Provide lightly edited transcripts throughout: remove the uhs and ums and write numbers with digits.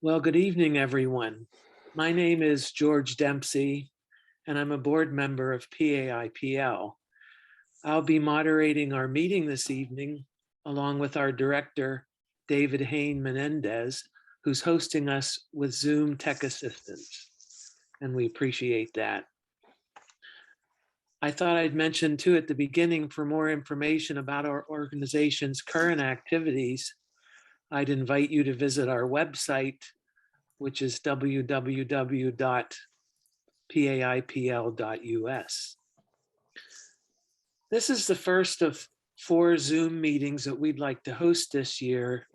Well, good evening, everyone. My name is George Dempsey, and I'm a board member of PA IPL. I'll be moderating our meeting this evening, along with our director, David Hain Menendez, who's hosting us with Zoom tech assistance, and we appreciate that. I thought I'd mention too at the beginning, for more information about our organization's current activities, I'd invite you to visit our website, which is www.paipl.us. This is the first of 4 Zoom meetings that we'd like to host this year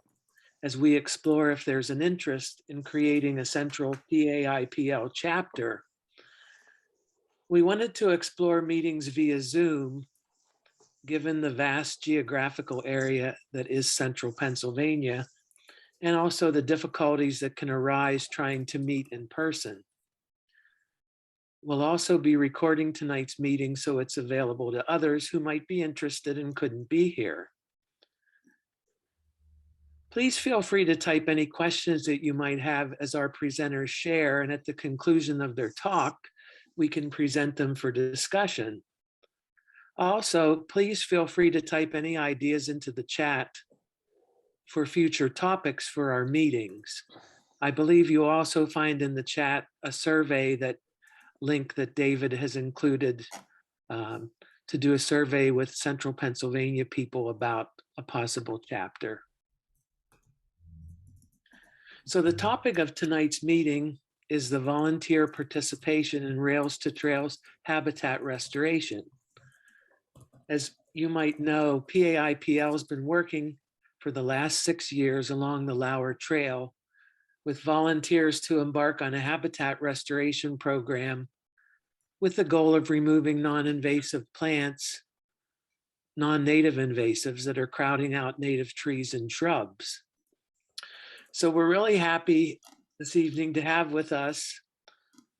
as we explore if there's an interest in creating a central PA IPL chapter. We wanted to explore meetings via Zoom, given the vast geographical area that is central Pennsylvania, and also the difficulties that can arise trying to meet in person. We'll also be recording tonight's meeting so it's available to others who might be interested and couldn't be here. Please feel free to type any questions that you might have as our presenters share, and at the conclusion of their talk, we can present them for discussion. Also, please feel free to type any ideas into the chat for future topics for our meetings. I believe you also find in the chat a survey link that David has included to do a survey with Central Pennsylvania people about a possible chapter. So the topic of tonight's meeting is the volunteer participation in Rails to Trails habitat restoration. As you might know, PA IPL has been working for the last 6 years along the Lauer Trail with volunteers to embark on a habitat restoration program with the goal of removing non-invasive plants, non-native invasives that are crowding out native trees and shrubs. So we're really happy this evening to have with us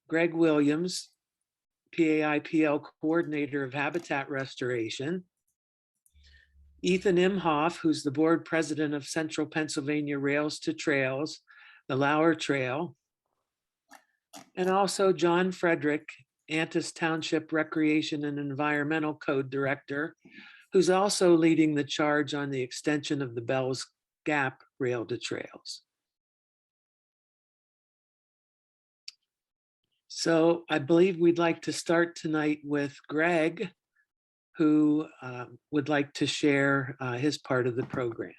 Greg Williams, PA IPL Coordinator of Habitat Restoration, Ethan Imhoff, who's the Board President of Central Pennsylvania Rails to Trails, the Lauer Trail, and also John Frederick, Antis Township Recreation and Environmental Code Director, who's also leading the charge on the extension of the Bells Gap Rail to Trails. So I believe we'd like to start tonight with Greg, who would like to share his part of the program.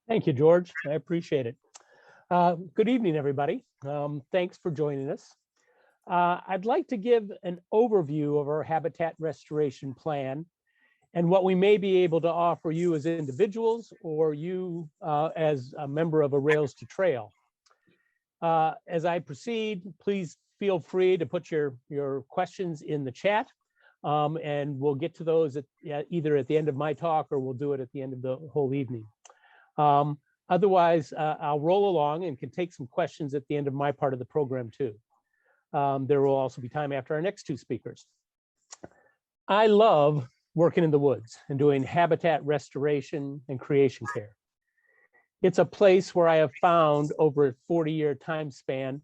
Thank you, George. I appreciate it. Good evening, everybody. Thanks for joining us. I'd like to give an overview of our habitat restoration plan and what we may be able to offer you as individuals or you as a member of a Rails to Trail. As I proceed, please feel free to put your questions in the chat, and we'll get to those either at the end of my talk or we'll do it at the end of the whole evening. Otherwise, I'll roll along and can take some questions at the end of my part of the program too. There will also be time after our next 2 speakers. I love working in the woods and doing habitat restoration and creation care. It's a place where I have found over a 40-year time span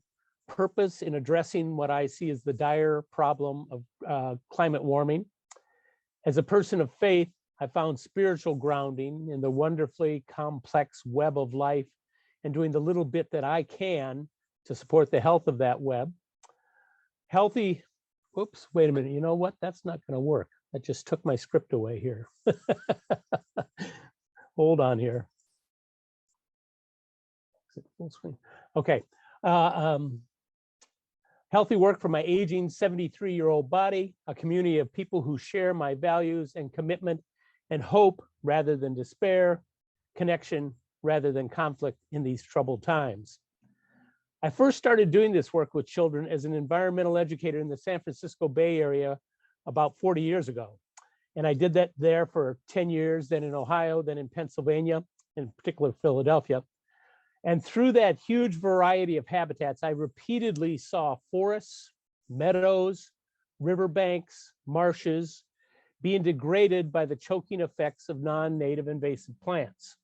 purpose in addressing what I see as the dire problem of climate warming. As a person of faith, I found spiritual grounding in the wonderfully complex web of life and doing the little bit that I can to support the health of that web. Healthy, whoops, wait a minute, you know what? That's not going to work. That just took my script away here. Hold on here. Full screen. Okay. Healthy work for my aging 73-year-old body, a community of people who share my values and commitment and hope rather than despair, connection rather than conflict in these troubled times. I first started doing this work with children as an environmental educator in the San Francisco Bay Area about 40 years ago. And I did that there for 10 years, then in Ohio, then in Pennsylvania, in particular Philadelphia. And through that huge variety of habitats, I repeatedly saw forests, meadows, riverbanks, marshes being degraded by the choking effects of non-native invasive plants.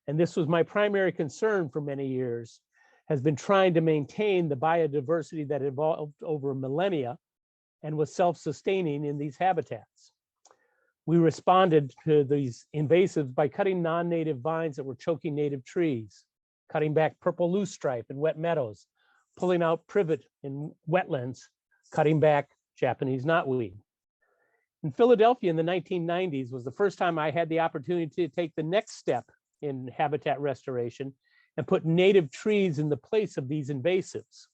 and this was my primary concern for many years, has been trying to maintain the biodiversity that evolved over millennia and was self-sustaining in these habitats. We responded to these invasives by cutting non-native vines that were choking native trees, cutting back purple loosestrife in wet meadows, pulling out privet in wetlands, cutting back Japanese knotweed. In Philadelphia in the 1990s was the first time I had the opportunity to take the next step in habitat restoration and put native trees in the place of these invasives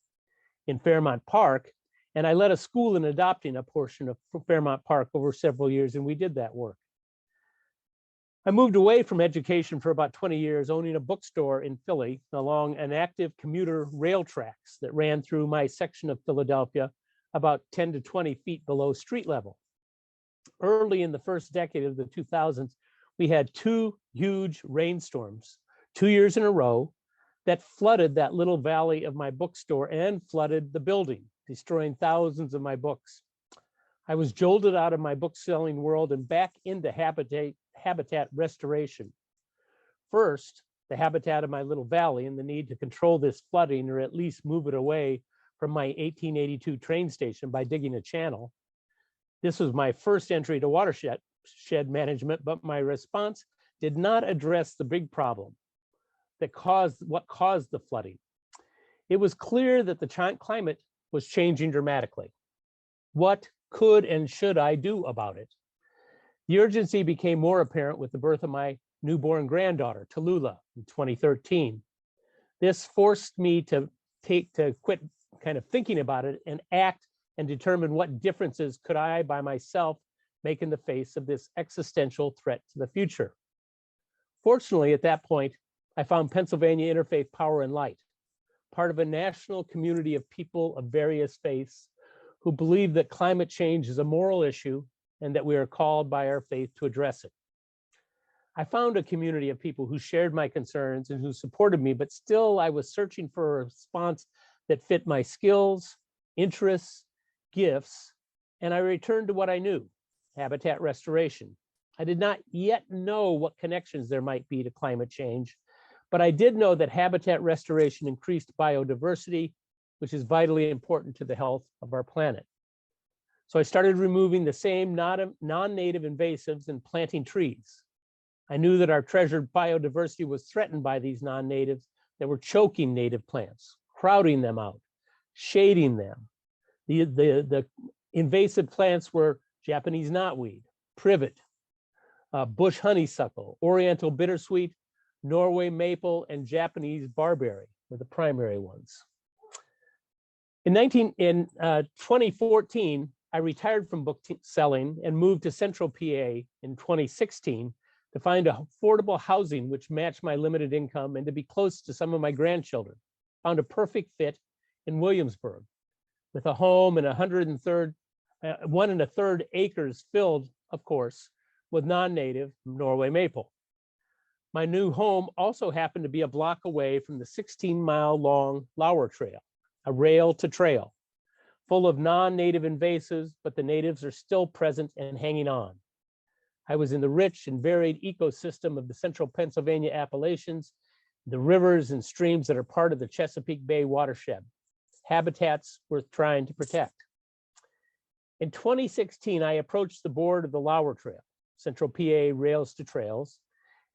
in Fairmount Park. And I led a school in adopting a portion of Fairmount Park over several years, and we did that work. I moved away from education for about 20 years, owning a bookstore in Philly along an active commuter rail tracks that ran through my section of Philadelphia about 10 to 20 feet below street level. Early in the first decade of the 2000s, we had two huge rainstorms, 2 years in a row, that flooded that little valley of my bookstore and flooded the building, destroying thousands of my books. I was jolted out of my book selling world and back into habitat restoration. First, the habitat of my little valley and the need to control this flooding or at least move it away from my 1882 train station by digging a channel. This was my first entry to watershed management, but my response did not address the big problem that caused the flooding. It was clear that the climate was changing dramatically. What could and should I do about it? The urgency became more apparent with the birth of my newborn granddaughter, Tallulah, in 2013. This forced me to quit kind of thinking about it and act and determine what differences could I by myself make in the face of this existential threat to the future. Fortunately, at that point, I found Pennsylvania Interfaith Power and Light, part of a national community of people of various faiths who believe that climate change is a moral issue and that we are called by our faith to address it. I found a community of people who shared my concerns and who supported me, but still I was searching for a response that fit my skills, interests, gifts, and I returned to what I knew, habitat restoration. I did not yet know what connections there might be to climate change, but I did know that habitat restoration increased biodiversity, which is vitally important to the health of our planet. So I started removing the same non-native invasives and planting trees. I knew that our treasured biodiversity was threatened by these non-natives that were choking native plants, crowding them out, shading them. The invasive plants were Japanese knotweed, privet, bush honeysuckle, oriental bittersweet, Norway maple, and Japanese barberry were the primary ones. In 2014, I retired from book selling and moved to Central PA in 2016 to find affordable housing which matched my limited income and to be close to some of my grandchildren. Found a perfect fit in Williamsburg with a home and 1 1/3 acres filled, of course, with non-native Norway maple. My new home also happened to be a block away from the 16-mile-long Lauer Trail, a rail to trail, full of non-native invasives, but the natives are still present and hanging on. I was in the rich and varied ecosystem of the central Pennsylvania Appalachians, the rivers and streams that are part of the Chesapeake Bay watershed, habitats worth trying to protect. In 2016, I approached the board of the Lauer Trail, Central PA Rails to Trails,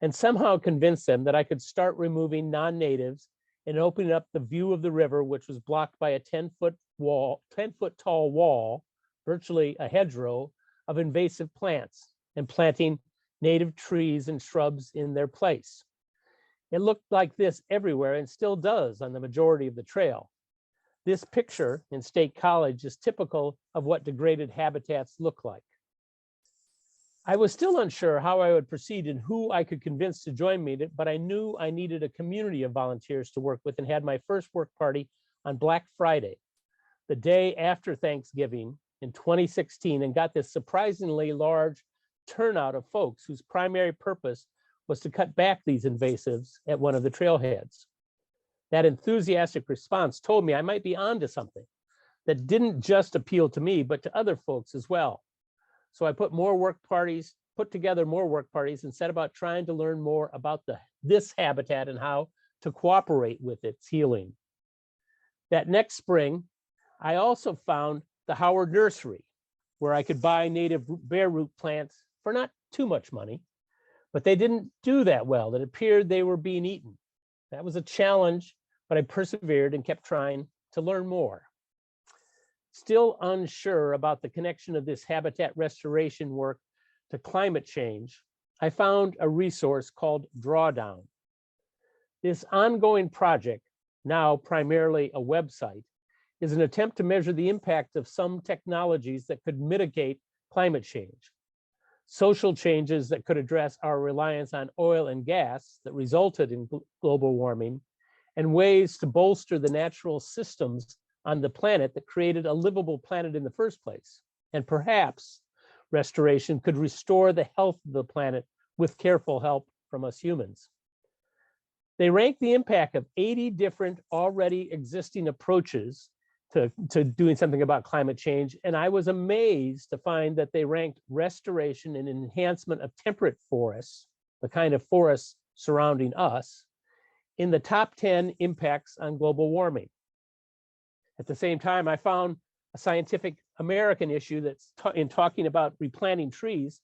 and somehow convinced them that I could start removing non-natives and opening up the view of the river, which was blocked by a 10-foot tall wall, virtually a hedgerow of invasive plants, and planting native trees and shrubs in their place. It looked like this everywhere and still does on the majority of the trail. This picture in State College is typical of what degraded habitats look like. I was still unsure how I would proceed and who I could convince to join me, but I knew I needed a community of volunteers to work with and had my first work party on Black Friday, the day after Thanksgiving in 2016, and got this surprisingly large turnout of folks whose primary purpose was to cut back these invasives at one of the trailheads. That enthusiastic response told me I might be onto something that didn't just appeal to me, but to other folks as well. So I put more work parties put together more work parties and set about trying to learn more about this habitat and how to cooperate with its healing. That next spring, I also found the Howard Nursery, where I could buy native bare root plants for not too much money, but they didn't do that well. It appeared they were being eaten. That was a challenge, but I persevered and kept trying to learn more. Still unsure about the connection of this habitat restoration work to climate change, I found a resource called Drawdown. This ongoing project, now primarily a website, is an attempt to measure the impact of some technologies that could mitigate climate change, social changes that could address our reliance on oil and gas that resulted in global warming, and ways to bolster the natural systems on the planet that created a livable planet in the first place. And perhaps restoration could restore the health of the planet with careful help from us humans. They rank the impact of 80 different already existing approaches to doing something about climate change. And I was amazed to find that they ranked restoration and enhancement of temperate forests, the kind of forests surrounding us, in the top 10 impacts on global warming. At the same time, I found a Scientific American issue that's in talking about replanting trees,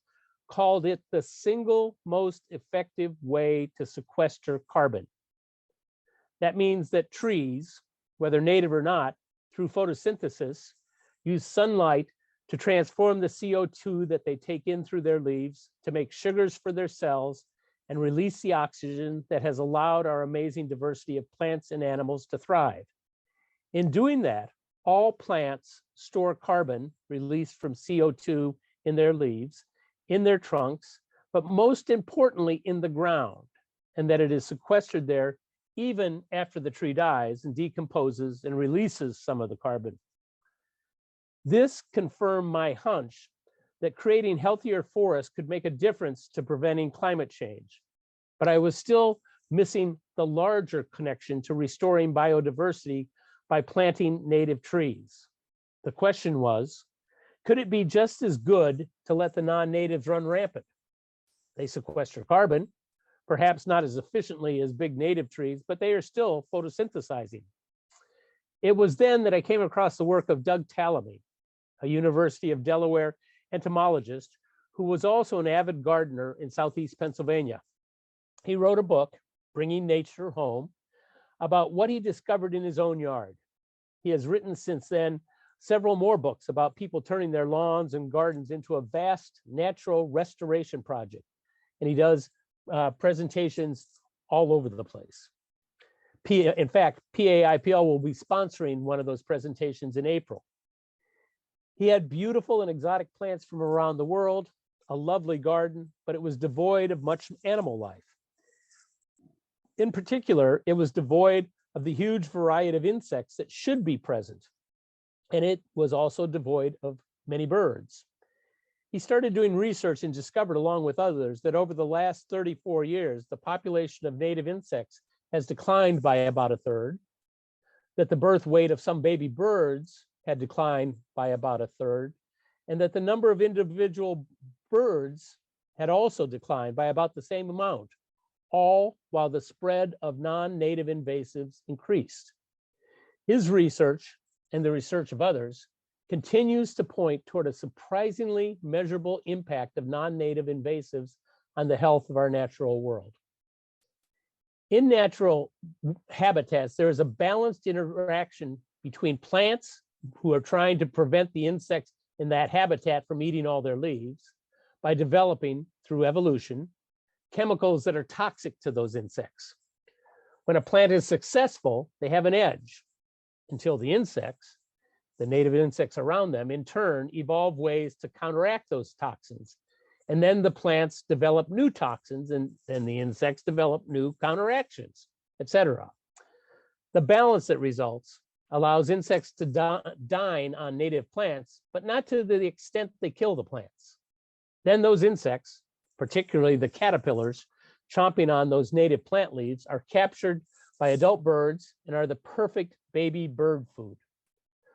called it the single most effective way to sequester carbon. That means that trees, whether native or not, through photosynthesis, use sunlight to transform the CO2 that they take in through their leaves to make sugars for their cells and release the oxygen that has allowed our amazing diversity of plants and animals to thrive. In doing that, all plants store carbon released from CO2 in their leaves, in their trunks, but most importantly in the ground, and that it is sequestered there even after the tree dies and decomposes and releases some of the carbon. This confirmed my hunch that creating healthier forests could make a difference to preventing climate change. But I was still missing the larger connection to restoring biodiversity by planting native trees. The question was, could it be just as good to let the non-natives run rampant? They sequester carbon, perhaps not as efficiently as big native trees, but they are still photosynthesizing. It was then that I came across the work of Doug Tallamy, a University of Delaware entomologist who was also an avid gardener in Southeast Pennsylvania. He wrote a book, Bringing Nature Home, about what he discovered in his own yard. He has written since then several more books about people turning their lawns and gardens into a vast natural restoration project. And he does presentations all over the place. In fact, PA IPL will be sponsoring one of those presentations in April. He had beautiful and exotic plants from around the world, a lovely garden, but it was devoid of much animal life. In particular, it was devoid of the huge variety of insects that should be present. And it was also devoid of many birds. He started doing research and discovered, along with others, that over the last 34 years, the population of native insects has declined by about a third, that the birth weight of some baby birds had declined by about a third, and that the number of individual birds had also declined by about the same amount, all while the spread of non-native invasives increased. His research, and the research of others, continues to point toward a surprisingly measurable impact of non-native invasives on the health of our natural world. In natural habitats, there is a balanced interaction between plants who are trying to prevent the insects in that habitat from eating all their leaves by developing, through evolution, chemicals that are toxic to those insects. When a plant is successful, they have an edge until the insects, the native insects around them, in turn, evolve ways to counteract those toxins. And then the plants develop new toxins, and then the insects develop new counteractions, etc. The balance that results allows insects to dine on native plants, but not to the extent they kill the plants. Then those insects, particularly the caterpillars, chomping on those native plant leaves, are captured by adult birds and are the perfect baby bird food.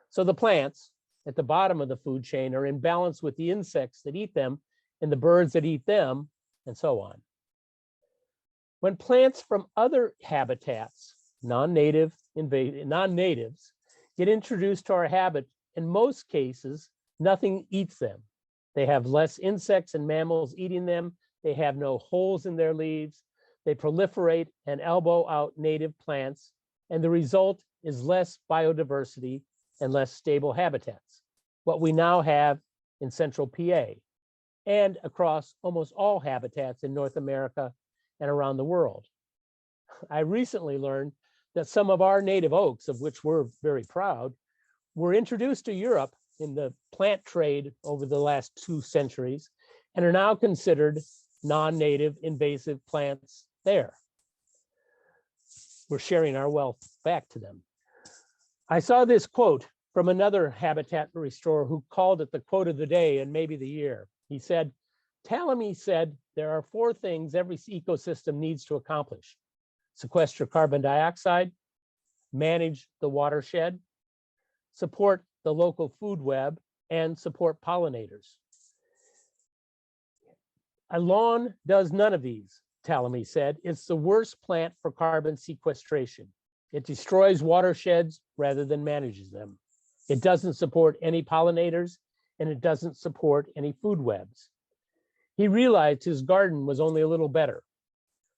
So the plants at the bottom of the food chain are in balance with the insects that eat them and the birds that eat them, and so on. When plants from other habitats, non-natives, get introduced to our habit, in most cases, nothing eats them. They have less insects and mammals eating them. They have no holes in their leaves. They proliferate and elbow out native plants, and the result is less biodiversity and less stable habitats, what we now have in central PA and across almost all habitats in North America and around the world. I recently learned that some of our native oaks, of which we're very proud, were introduced to Europe in the plant trade over the last 2 centuries and are now considered non-native invasive plants there. We're sharing our wealth back to them. I saw this quote from another habitat restorer who called it the quote of the day and maybe the year. He said, Tallamy said, there are 4 things every ecosystem needs to accomplish: sequester carbon dioxide, manage the watershed, support the local food web, and support pollinators. A lawn does none of these, Tallamy said. It's the worst plant for carbon sequestration. It destroys watersheds rather than manages them. It doesn't support any pollinators, and it doesn't support any food webs. He realized his garden was only a little better.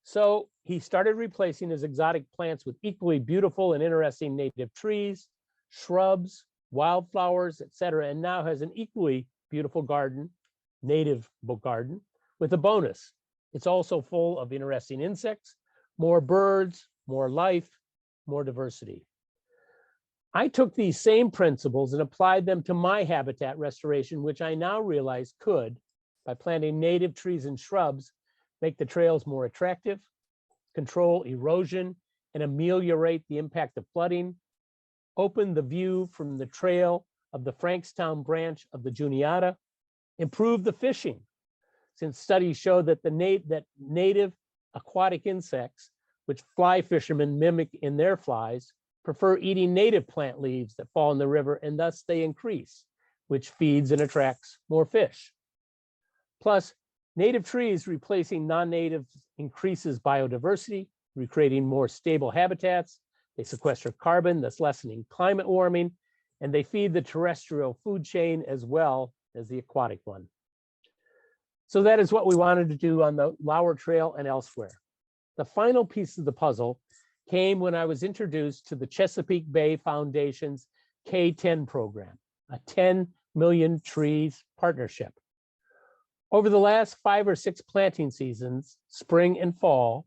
So he started replacing his exotic plants with equally beautiful and interesting native trees, shrubs, wildflowers, etc., and now has an equally beautiful garden, native garden, with a bonus. It's also full of interesting insects, more birds, more life, more diversity. I took these same principles and applied them to my habitat restoration, which I now realize could, by planting native trees and shrubs, make the trails more attractive, control erosion, and ameliorate the impact of flooding, open the view from the trail of the Frankstown branch of the Juniata, improve the fishing, since studies show that native aquatic insects, which fly fishermen mimic in their flies, prefer eating native plant leaves that fall in the river, and thus they increase, which feeds and attracts more fish. Plus, native trees replacing non-natives increases biodiversity, recreating more stable habitats. They sequester carbon, thus lessening climate warming, and they feed the terrestrial food chain as well as the aquatic one. So that is what we wanted to do on the Lauer Trail and elsewhere. The final piece of the puzzle came when I was introduced to the Chesapeake Bay Foundation's K10 program, a 10 million trees partnership. Over the last 5 or 6 planting seasons, spring and fall,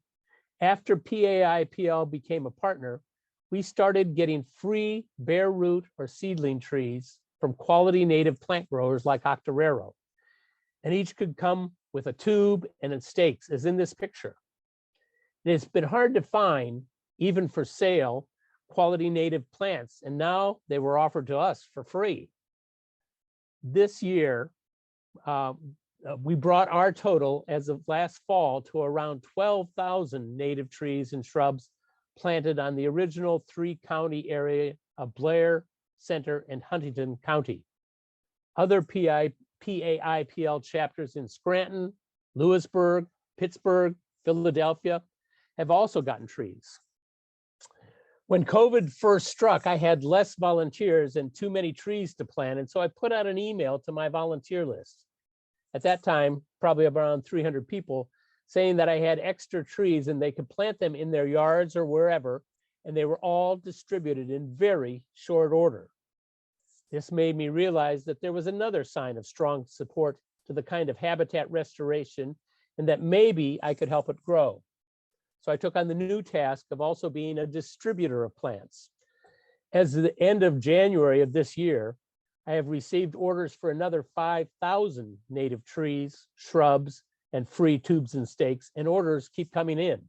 after PA IPL became a partner, we started getting free bare root or seedling trees from quality native plant growers like Octorero. And each could come with a tube and its stakes, as in this picture. It's been hard to find, even for sale, quality native plants, and now they were offered to us for free. This year, we brought our total as of last fall to around 12,000 native trees and shrubs planted on the original 3-county area of Blair, Center, and Huntington County. Other PA IPL chapters in Scranton, Lewisburg, Pittsburgh, Philadelphia have also gotten trees. When COVID first struck, I had less volunteers and too many trees to plant, and so I put out an email to my volunteer list. At that time, probably around 300 people, saying that I had extra trees and they could plant them in their yards or wherever, and they were all distributed in very short order. This made me realize that there was another sign of strong support to the kind of habitat restoration, and that maybe I could help it grow. So I took on the new task of also being a distributor of plants. As of the end of January of this year, I have received orders for another 5,000 native trees, shrubs, and free tubes and stakes, and orders keep coming in.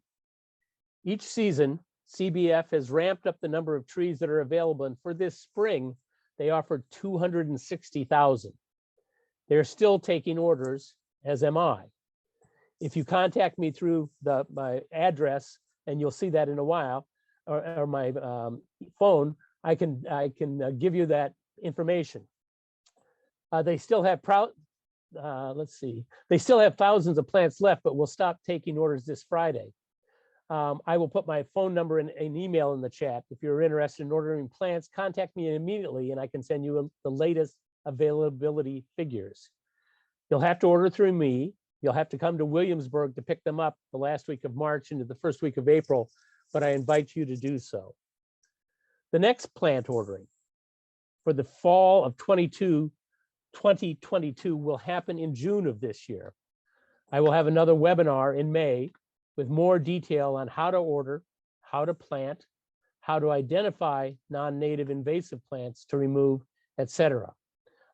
Each season, CBF has ramped up the number of trees that are available, and for this spring, they offered 260,000. They're still taking orders, as am I. If you contact me through my address, and you'll see that in a while, or my phone, I can give you that information. They still have let's see, they still have thousands of plants left, but we'll stop taking orders this Friday. I will put my phone number in an email in the chat. If you're interested in ordering plants, contact me immediately and I can send you the latest availability figures. You'll have to order through me. You'll have to come to Williamsburg to pick them up the last week of March into the first week of April, but I invite you to do so. The next plant ordering for the fall of 2022 will happen in June of this year. I will have another webinar in May with more detail on how to order, how to plant, how to identify non-native invasive plants to remove, etc.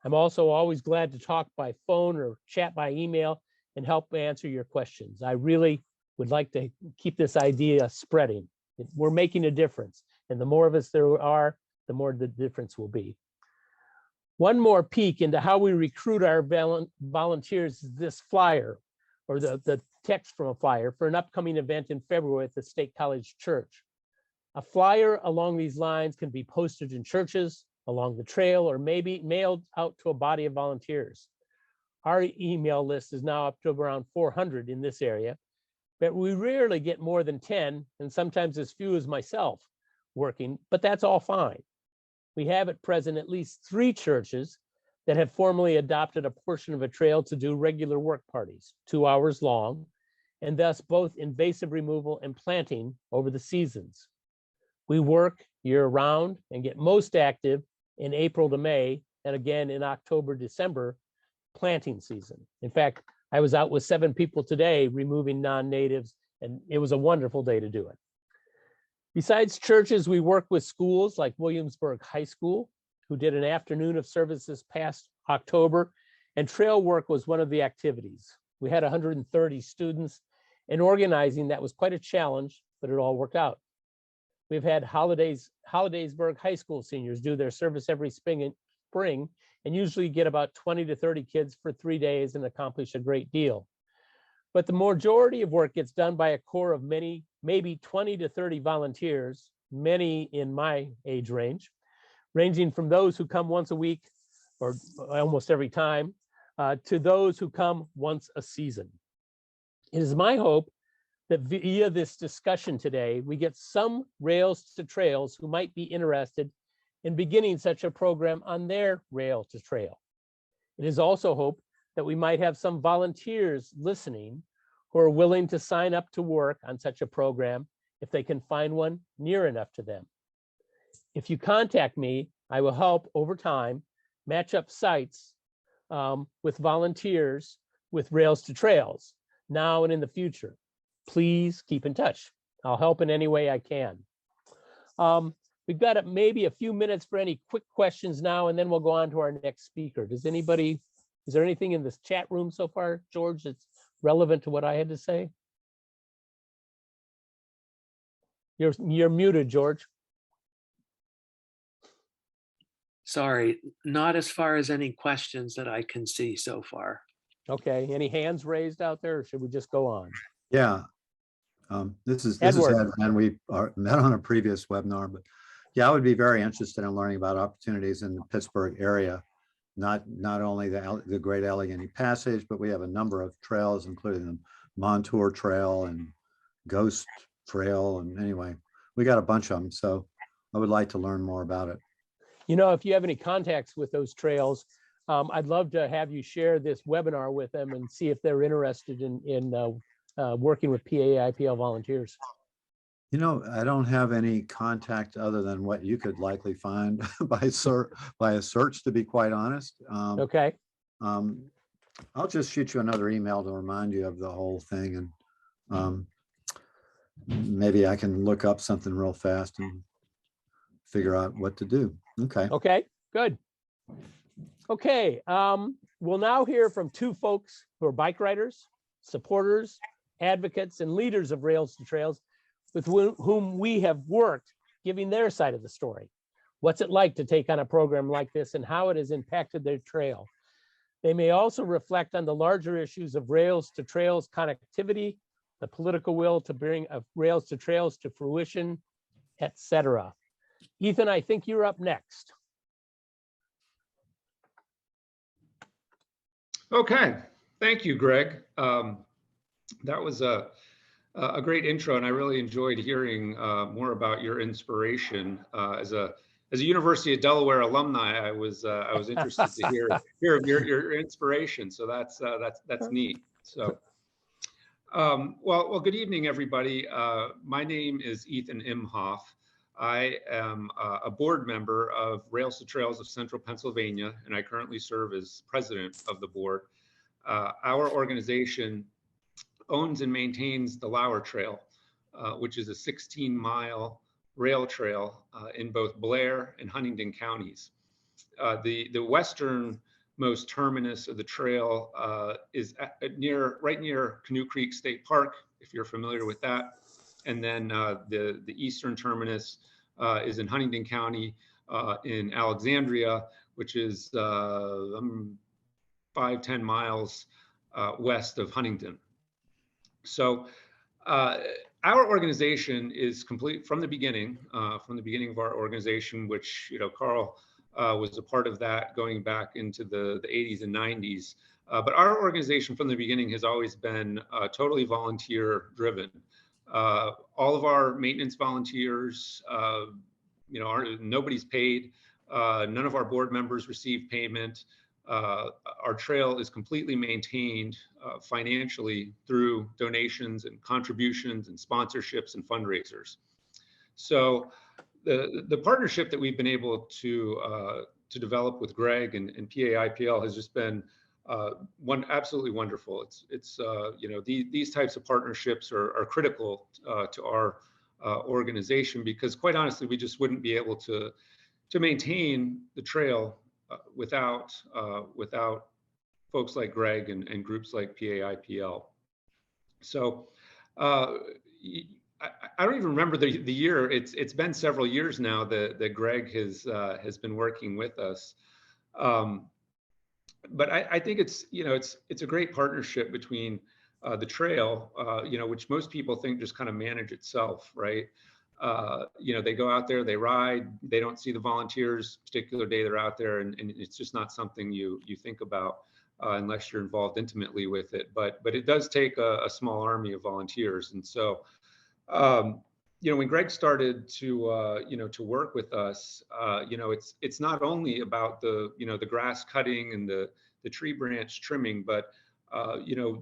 I'm also always glad to talk by phone or chat by email and help answer your questions. I really would like to keep this idea spreading. We're making a difference, and the more of us there are, the more the difference will be. One more peek into how we recruit our volunteers is this flyer, or the text from a flyer for an upcoming event in February at the State College Church. A flyer along these lines can be posted in churches, along the trail, or maybe mailed out to a body of volunteers. Our email list is now up to around 400 in this area, but we rarely get more than 10, and sometimes as few as myself working, but that's all fine. We have at present at least 3 churches that have formally adopted a portion of a trail to do regular work parties, 2 hours long, and thus both invasive removal and planting over the seasons. We work year round and get most active in April to May, and again in October, December, planting season. In fact, I was out with 7 people today removing non-natives, and it was a wonderful day to do it. Besides churches, we work with schools like Williamsburg High School, who did an afternoon of service this past October, and trail work was one of the activities. We had 130 students, and organizing that was quite a challenge, but it all worked out. We've had Hollidaysburg High School seniors do their service every spring and usually get about 20 to 30 kids for 3 days and accomplish a great deal. But the majority of work gets done by a core of many, maybe 20 to 30 volunteers, many in my age range, ranging from those who come once a week or almost every time to those who come once a season. It is my hope that via this discussion today, we get some Rails to Trails who might be interested in beginning such a program on their Rail to Trail. It is also hope that we might have some volunteers listening who are willing to sign up to work on such a program if they can find one near enough to them. If you contact me, I will help over time match up sites with volunteers with Rails to Trails now and in the future. Please keep in touch. I'll help in any way I can. We've got maybe a few minutes for any quick questions now, and then we'll go on to our next speaker. Is there anything in this chat room so far, George, that's relevant to what I had to say? You're muted, George. Sorry, not as far as any questions that I can see so far. Okay, any hands raised out there, or should we just go on? Yeah, this is Ed, and we met on a previous webinar, but yeah, I would be very interested in learning about opportunities in the Pittsburgh area. Not only the Great Allegheny Passage, but we have a number of trails, including the Montour Trail and Ghost Trail. And anyway, we got a bunch of them. So I would like to learn more about it. You know, if you have any contacts with those trails, I'd love to have you share this webinar with them and see if they're interested in working with PA IPL volunteers. You know, I don't have any contact other than what you could likely find by a search, to be quite honest. Okay. I'll just shoot you another email to remind you of the whole thing, and maybe I can look up something real fast and figure out what to do. Okay. Okay, good. Okay, we'll now hear from 2 folks who are bike riders, supporters, advocates, and leaders of Rails to Trails, with whom we have worked, giving their side of the story. What's it like to take on a program like this and how it has impacted their trail? They may also reflect on the larger issues of Rails to Trails connectivity, the political will to bring Rails to Trails to fruition, etc. Ethan, I think you're up next. Okay, thank you, Greg. That was a great intro, and I really enjoyed hearing more about your inspiration. As a University of Delaware alumni, I was interested to hear of your inspiration. So that's neat. So. Well, good evening, everybody. My name is Ethan Imhoff. I am a board member of Rails to Trails of Central Pennsylvania, and I currently serve as president of the board. Our organization owns and maintains the Lauer Trail, which is a 16-mile rail trail in both Blair and Huntingdon counties. The westernmost terminus of the trail is right near Canoe Creek State Park, if you're familiar with that. And then the eastern terminus is in Huntingdon County in Alexandria, which is 5-10 miles west of Huntingdon. So our organization is complete from the beginning of our organization, which, Carl was a part of that going back into the 80s and 90s. But our organization from the beginning has always been totally volunteer driven. All of our maintenance volunteers, nobody's paid. None of our board members receive payment. Our trail is completely maintained financially through donations and contributions and sponsorships and fundraisers. So the partnership that we've been able to develop with Greg and PA IPL has just been absolutely wonderful. It's these types of partnerships are critical to our organization, because quite honestly, we just wouldn't be able to maintain the trail without folks like Greg and groups like PA IPL. So I don't even remember the year. It's been several years now that Greg has been working with us. But I think it's a great partnership between the trail, which most people think just kind of manage itself, right? They go out there, they ride, they don't see the volunteers particular day they're out there, and it's just not something you think about unless you're involved intimately with it. But it does take a small army of volunteers, and so when Greg started to work with us, it's not only about the grass cutting and the tree branch trimming, but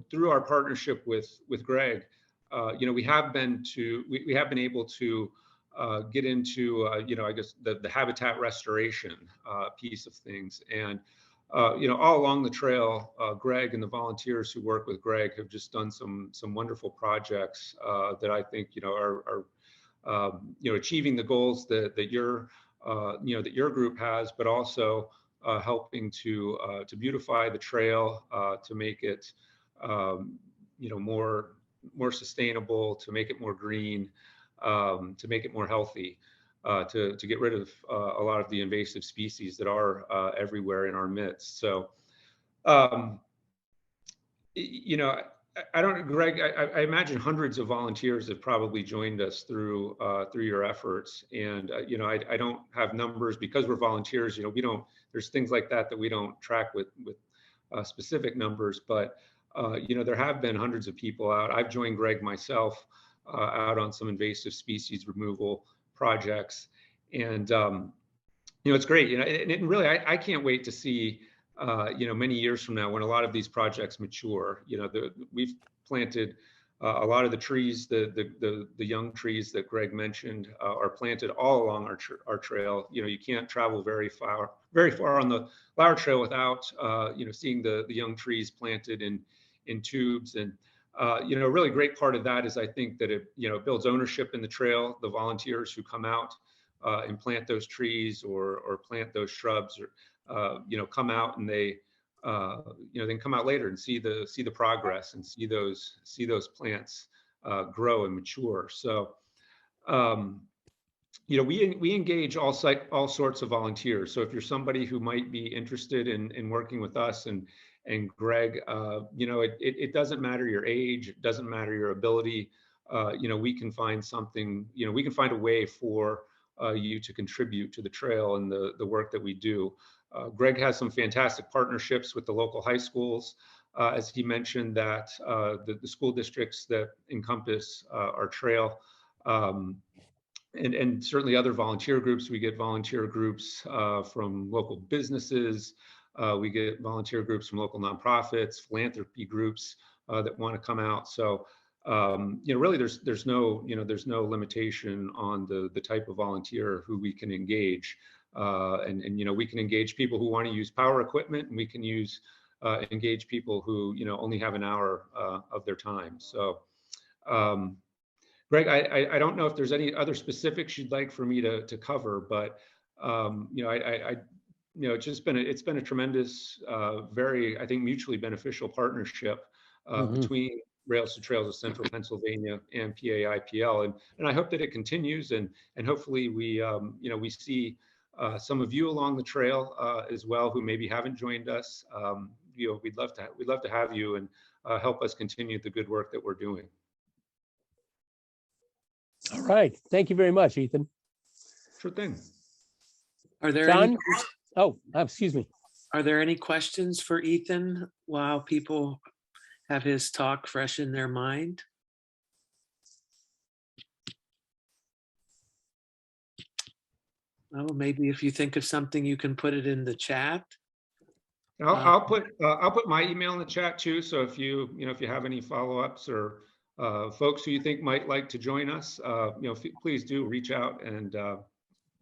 through our partnership with Greg, we have been able to get into I guess the habitat restoration piece of things, and all along the trail, Greg and the volunteers who work with Greg have just done some wonderful projects that I think are achieving the goals that your group has, but also helping to beautify the trail, to make it more sustainable, to make it more green, to make it more healthy, to get rid of a lot of the invasive species that are everywhere in our midst. So, Greg, I imagine hundreds of volunteers have probably joined us through your efforts, and I don't have numbers because we're volunteers. There's things like that we don't track with specific numbers, but there have been hundreds of people out. I've joined Greg myself out on some invasive species removal projects, and it's great. And really, I can't wait to see many years from now when a lot of these projects mature. We've planted a lot of the trees, the young trees that Greg mentioned are planted all along our trail. You can't travel very far on the Lauer Trail without seeing the young trees planted in tubes. And a really great part of that is I think that it builds ownership in the trail. The volunteers who come out and plant those trees or plant those shrubs, or come out and they then come out later and see the progress and see those plants grow and mature. So we engage all sorts of volunteers. So if you're somebody who might be interested in working with us and Greg, it doesn't matter your age, it doesn't matter your ability. We can find something, we can find a way for you to contribute to the trail and the work that we do. Greg has some fantastic partnerships with the local high schools. As he mentioned, that the school districts that encompass our trail, and certainly other volunteer groups. We get volunteer groups from local businesses. We get volunteer groups from local nonprofits, philanthropy groups that want to come out. So, really, there's no limitation on the type of volunteer who we can engage. And we can engage people who want to use power equipment, and we can engage people who only have an hour of their time. So, Greg, I don't know if there's any other specifics you'd like for me to cover, but it's been a tremendous, very, I think, mutually beneficial partnership between Rails to Trails of Central Pennsylvania and PA IPL, and I hope that it continues, and hopefully we see some of you along the trail as well who maybe haven't joined us. We'd love to have you and help us continue the good work that we're doing. All right. Thank you very much, Ethan. Sure thing. Are there John? Excuse me. Are there any questions for Ethan while people have his talk fresh in their mind? Oh, maybe if you think of something, you can put it in the chat. I'll put my email in the chat too. So if you have any follow-ups or folks who you think might like to join us, please do reach out and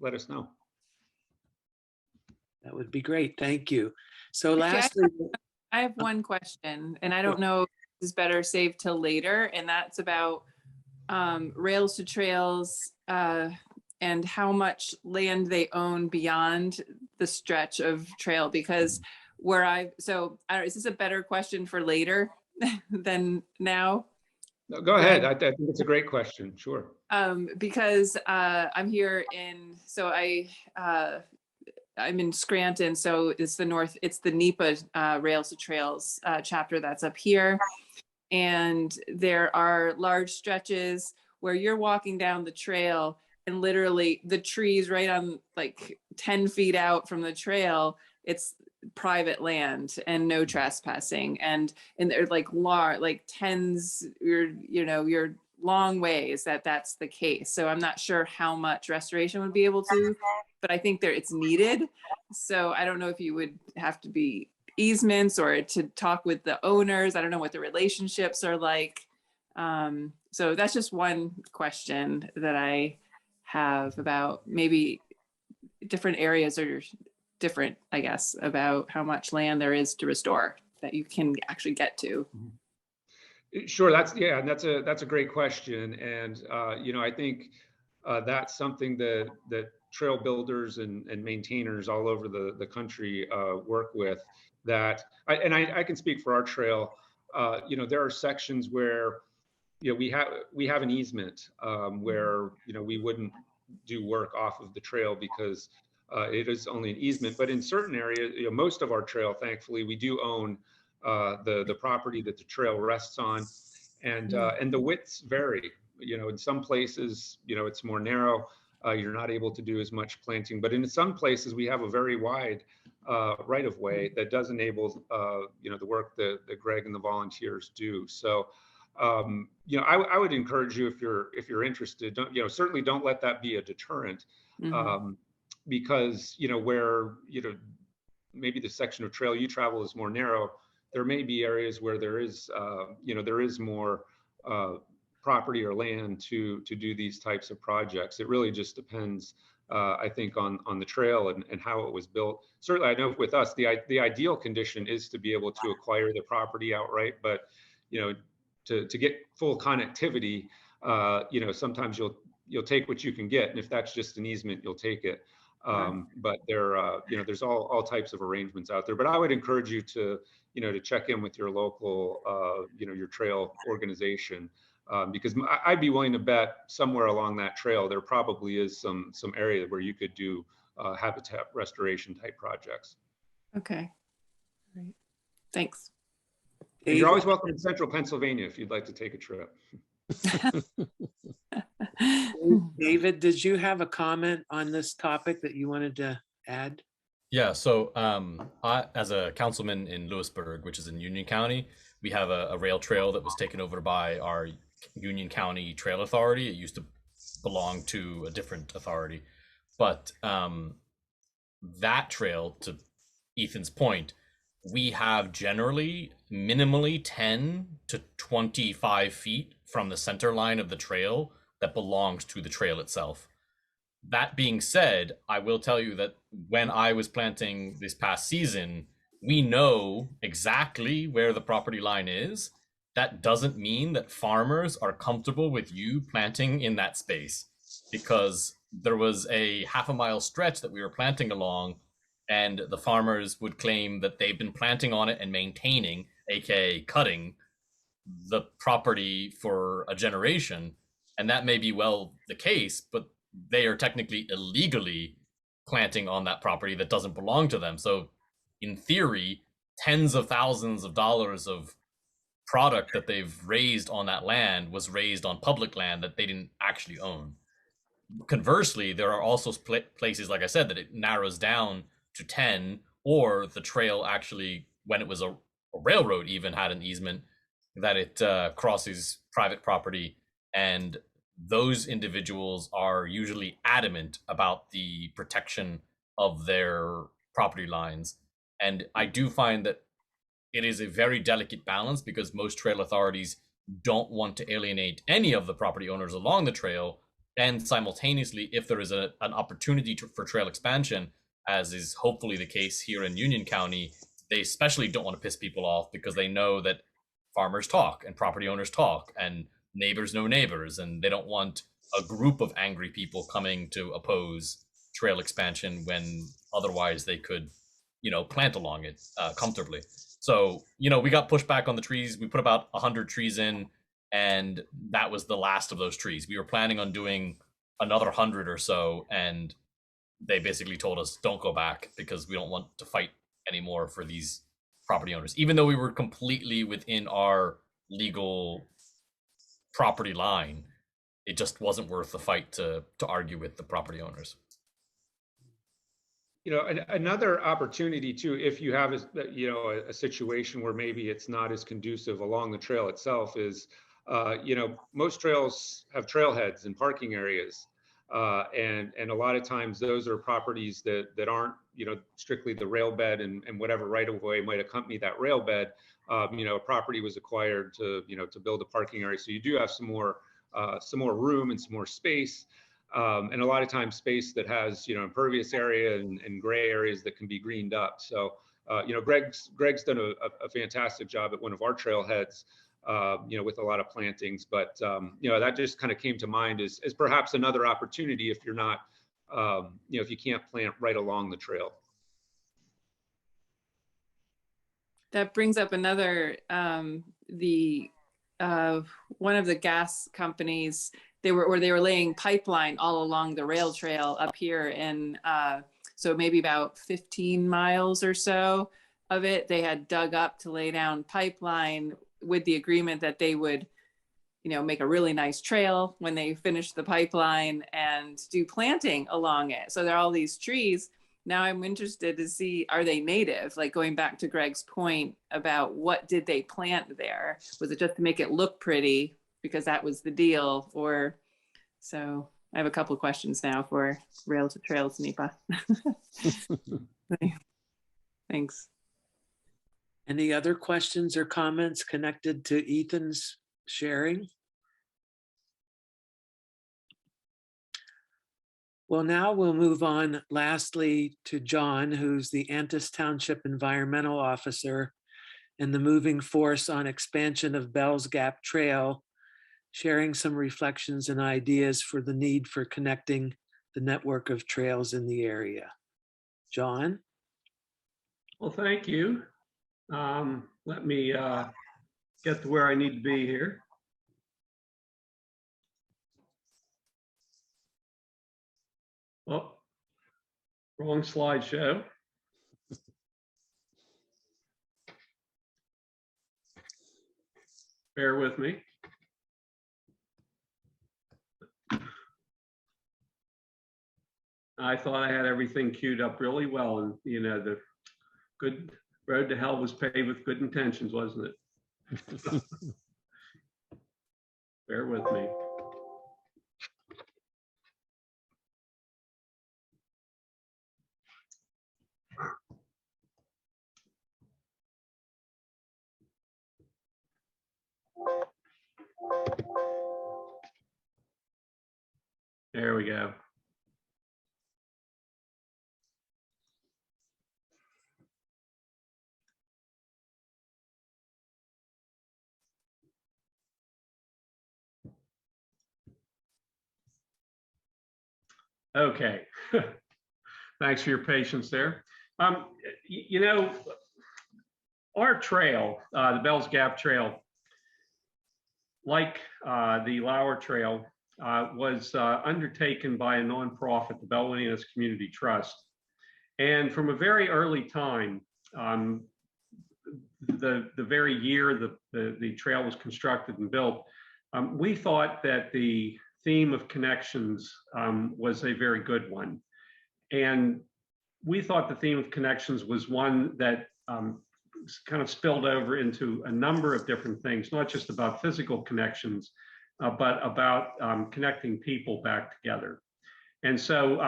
let us know. That would be great. Thank you. So Actually, lastly, I have one question, and I don't know if this is better saved till later, and that's about Rails to Trails and how much land they own beyond the stretch of trail. Because is this a better question for later than now? No, go ahead. I think it's a great question. Sure. Because I'm here I'm in Scranton, so it's the NEPA Rails to Trails chapter that's up here. And there are large stretches where you're walking down the trail and literally the trees right on like 10 feet out from the trail, it's private land and no trespassing. And they're like you're long ways that's the case. So I'm not sure how much restoration would be able to, but I think it's needed. So I don't know if you would have to be easements or to talk with the owners. I don't know what the relationships are like. So that's just one question that I have about maybe different areas are different, I guess, about how much land there is to restore that you can actually get to. Sure, that's a great question, and I think that's something that trail builders and maintainers all over the country work with. I can speak for our trail. There are sections where we have an easement where we wouldn't do work off of the trail because it is only an easement. But in certain areas, most of our trail, thankfully, we do own the property that the trail rests on, and the widths vary. In some places, it's more narrow. You're not able to do as much planting, but in some places we have a very wide right of way that does enable the work that Greg and the volunteers do. So I would encourage you, if you're interested, certainly don't let that be a deterrent. Because where maybe the section of trail you travel is more narrow, there may be areas where there is more property or land to do these types of projects. It really just depends, I think, on the trail and how it was built. Certainly, I know with us, the ideal condition is to be able to acquire the property outright, but to get full connectivity, sometimes you'll take what you can get, and if that's just an easement, you'll take it. But there's all types of arrangements out there. But I would encourage you to check in with your local, your trail organization, because I'd be willing to bet somewhere along that trail there probably is some area where you could do habitat restoration type projects. Okay, great, thanks. And you're always welcome in Central Pennsylvania if you'd like to take a trip. David, did you have a comment on this topic that you wanted to add? Yeah, so as a councilman in Lewisburg, which is in Union County, we have a rail trail that was taken over by our Union County Trail Authority. It used to belong to a different authority, but that trail, to Ethan's point, we have generally minimally 10 to 25 feet from the center line of the trail that belongs to the trail itself. That being said, I will tell you that when I was planting this past season, we know exactly where the property line is. That doesn't mean that farmers are comfortable with you planting in that space, because there was a half a mile stretch that we were planting along, and the farmers would claim that they've been planting on it and maintaining, aka cutting, the property for a generation. And that may be well the case, but they are technically illegally planting on that property that doesn't belong to them. So in theory, tens of thousands of dollars of product that they've raised on that land was raised on public land that they didn't actually own. Conversely, there are also places, like I said, that it narrows down to 10, or the trail actually, when it was a railroad, even had an easement that it crosses private property. And those individuals are usually adamant about the protection of their property lines. And I do find that it is a very delicate balance, because most trail authorities don't want to alienate any of the property owners along the trail. And simultaneously, if there is an opportunity for trail expansion, as is hopefully the case here in Union County, they especially don't want to piss people off, because they know that farmers talk and property owners talk and neighbors know neighbors, and they don't want a group of angry people coming to oppose trail expansion when otherwise they could, plant along it comfortably. So, we got pushed back on the trees. We put about 100 trees in, and that was the last of those trees. We were planning on doing another 100 or so, and they basically told us, don't go back, because we don't want to fight anymore for these property owners, even though we were completely within our legal property line. It just wasn't worth the fight to argue with the property owners. Another opportunity too, if you have a situation where maybe it's not as conducive along the trail itself, is most trails have trailheads and parking areas, and a lot of times those are properties that aren't strictly the rail bed, and whatever right of way might accompany that rail bed. A property was acquired to build a parking area, so you do have some more room and some more space. And a lot of times space that has impervious area and gray areas that can be greened up. So Greg's done a fantastic job at one of our trailheads, with a lot of plantings. But that just kind of came to mind as perhaps another opportunity if you're not if you can't plant right along the trail. That brings up another one of the gas companies. They were laying pipeline all along the rail trail up here, and so maybe about 15 miles or so of it they had dug up to lay down pipeline, with the agreement that they would make a really nice trail when they finished the pipeline and do planting along it. So there are all these trees. Now I'm interested to see, are they native? Like, going back to Greg's point about what did they plant there? Was it just to make it look pretty because that was the deal? Or, so I have a couple of questions now for Rail to Trails NEPA. Thanks. Any other questions or comments connected to Ethan's sharing? Well, now we'll move on lastly to John, who's the Antis Township Environmental Officer and the moving force on expansion of Bells Gap Trail, sharing some reflections and ideas for the need for connecting the network of trails in the area. John? Well, thank you. Let me get to where I need to be here. Oh, wrong slideshow. Bear with me. I thought I had everything queued up really well, and you know, the good road to hell was paved with good intentions, wasn't it? Bear with me. There we go. Okay. Thanks for your patience there. You know, our trail, the Bells Gap Trail, like the Lauer Trail, was undertaken by a nonprofit, the Belle Community Trust. And from a very early time, the very year the trail was constructed and built, we thought that the theme of connections was a very good one. And we thought the theme of connections was one that kind of spilled over into a number of different things, not just about physical connections, but about connecting people back together. And so,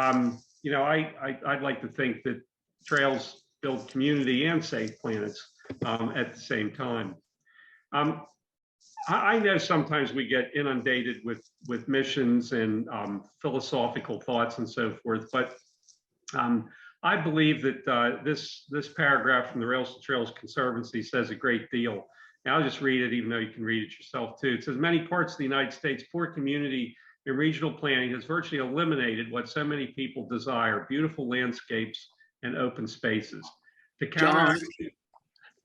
you know, I'd like to think that trails build community and save planets at the same time. I know sometimes we get inundated with missions and philosophical thoughts and so forth, but I believe that this paragraph from the Rails to Trails Conservancy says a great deal. And I'll just read it, even though you can read it yourself too. It says, many parts of the United States, poor community and regional planning has virtually eliminated what so many people desire: beautiful landscapes and open spaces. To counter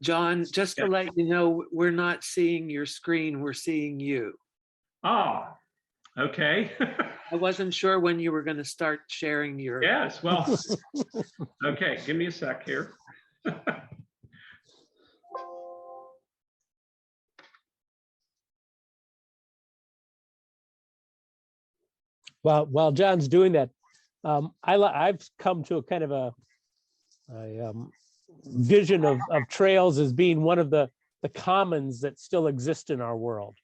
John, just to let you know, we're not seeing your screen, we're seeing you. Ah, okay. I wasn't sure when you were going to start sharing your. Yes, well, okay, give me a sec here. While John's doing that, I've come to a kind of a vision of trails as being one of the commons that still exist in our world.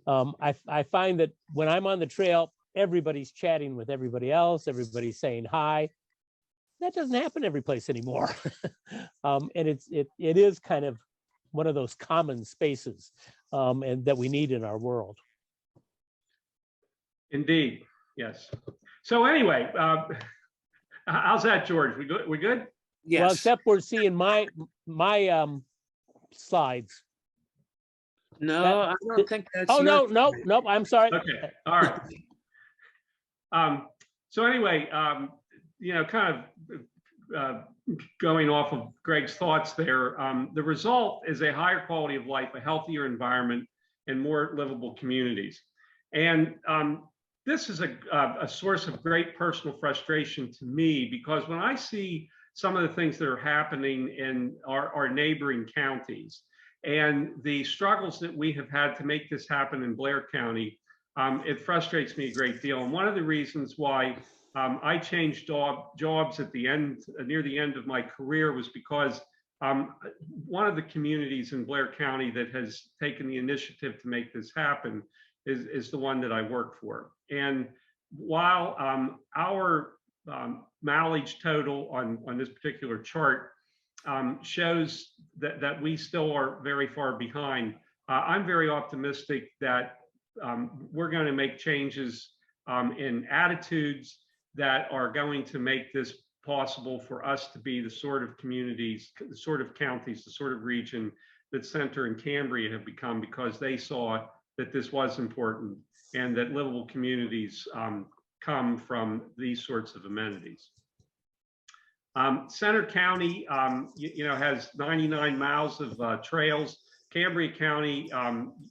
I find that when I'm on the trail, everybody's chatting with everybody else, everybody's saying hi. That doesn't happen every place anymore. And it is kind of one of those common spaces and that we need in our world. Indeed, yes. So anyway, how's that, George? We good? We good? Yes. Well, except we're seeing my slides. No, I don't think that's. Oh, your- no, I'm sorry. Okay, all right. So anyway, you know, kind of going off of Greg's thoughts there, the result is a higher quality of life, a healthier environment, and more livable communities. And this is a source of great personal frustration to me, because when I see some of the things that are happening in our neighboring counties and the struggles that we have had to make this happen in Blair County, it frustrates me a great deal. And one of the reasons why I changed jobs at the end, near the end of my career, was because one of the communities in Blair County that has taken the initiative to make this happen is the one that I work for. And while our mileage total on this particular chart shows that we still are very far behind, I'm very optimistic that we're going to make changes in attitudes that are going to make this possible for us to be the sort of communities, the sort of counties, the sort of region that Center and Cambria have become, because they saw that this was important and that livable communities come from these sorts of amenities. Center County, you know, has 99 miles of trails. Cambria County,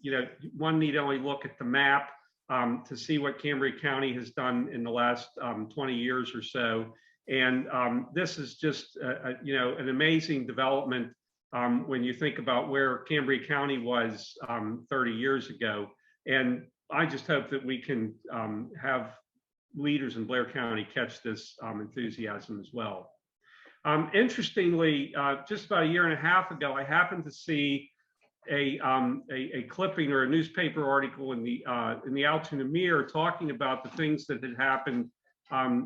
you know, one need only look at the map to see what Cambria County has done in the last 20 years or so. And this is just, you know, an amazing development when you think about where Cambria County was 30 years ago. And I just hope that we can have leaders in Blair County catch this enthusiasm as well. Interestingly, just about a year and a half ago, I happened to see a clipping or a newspaper article in the Altoona Mirror talking about the things that had happened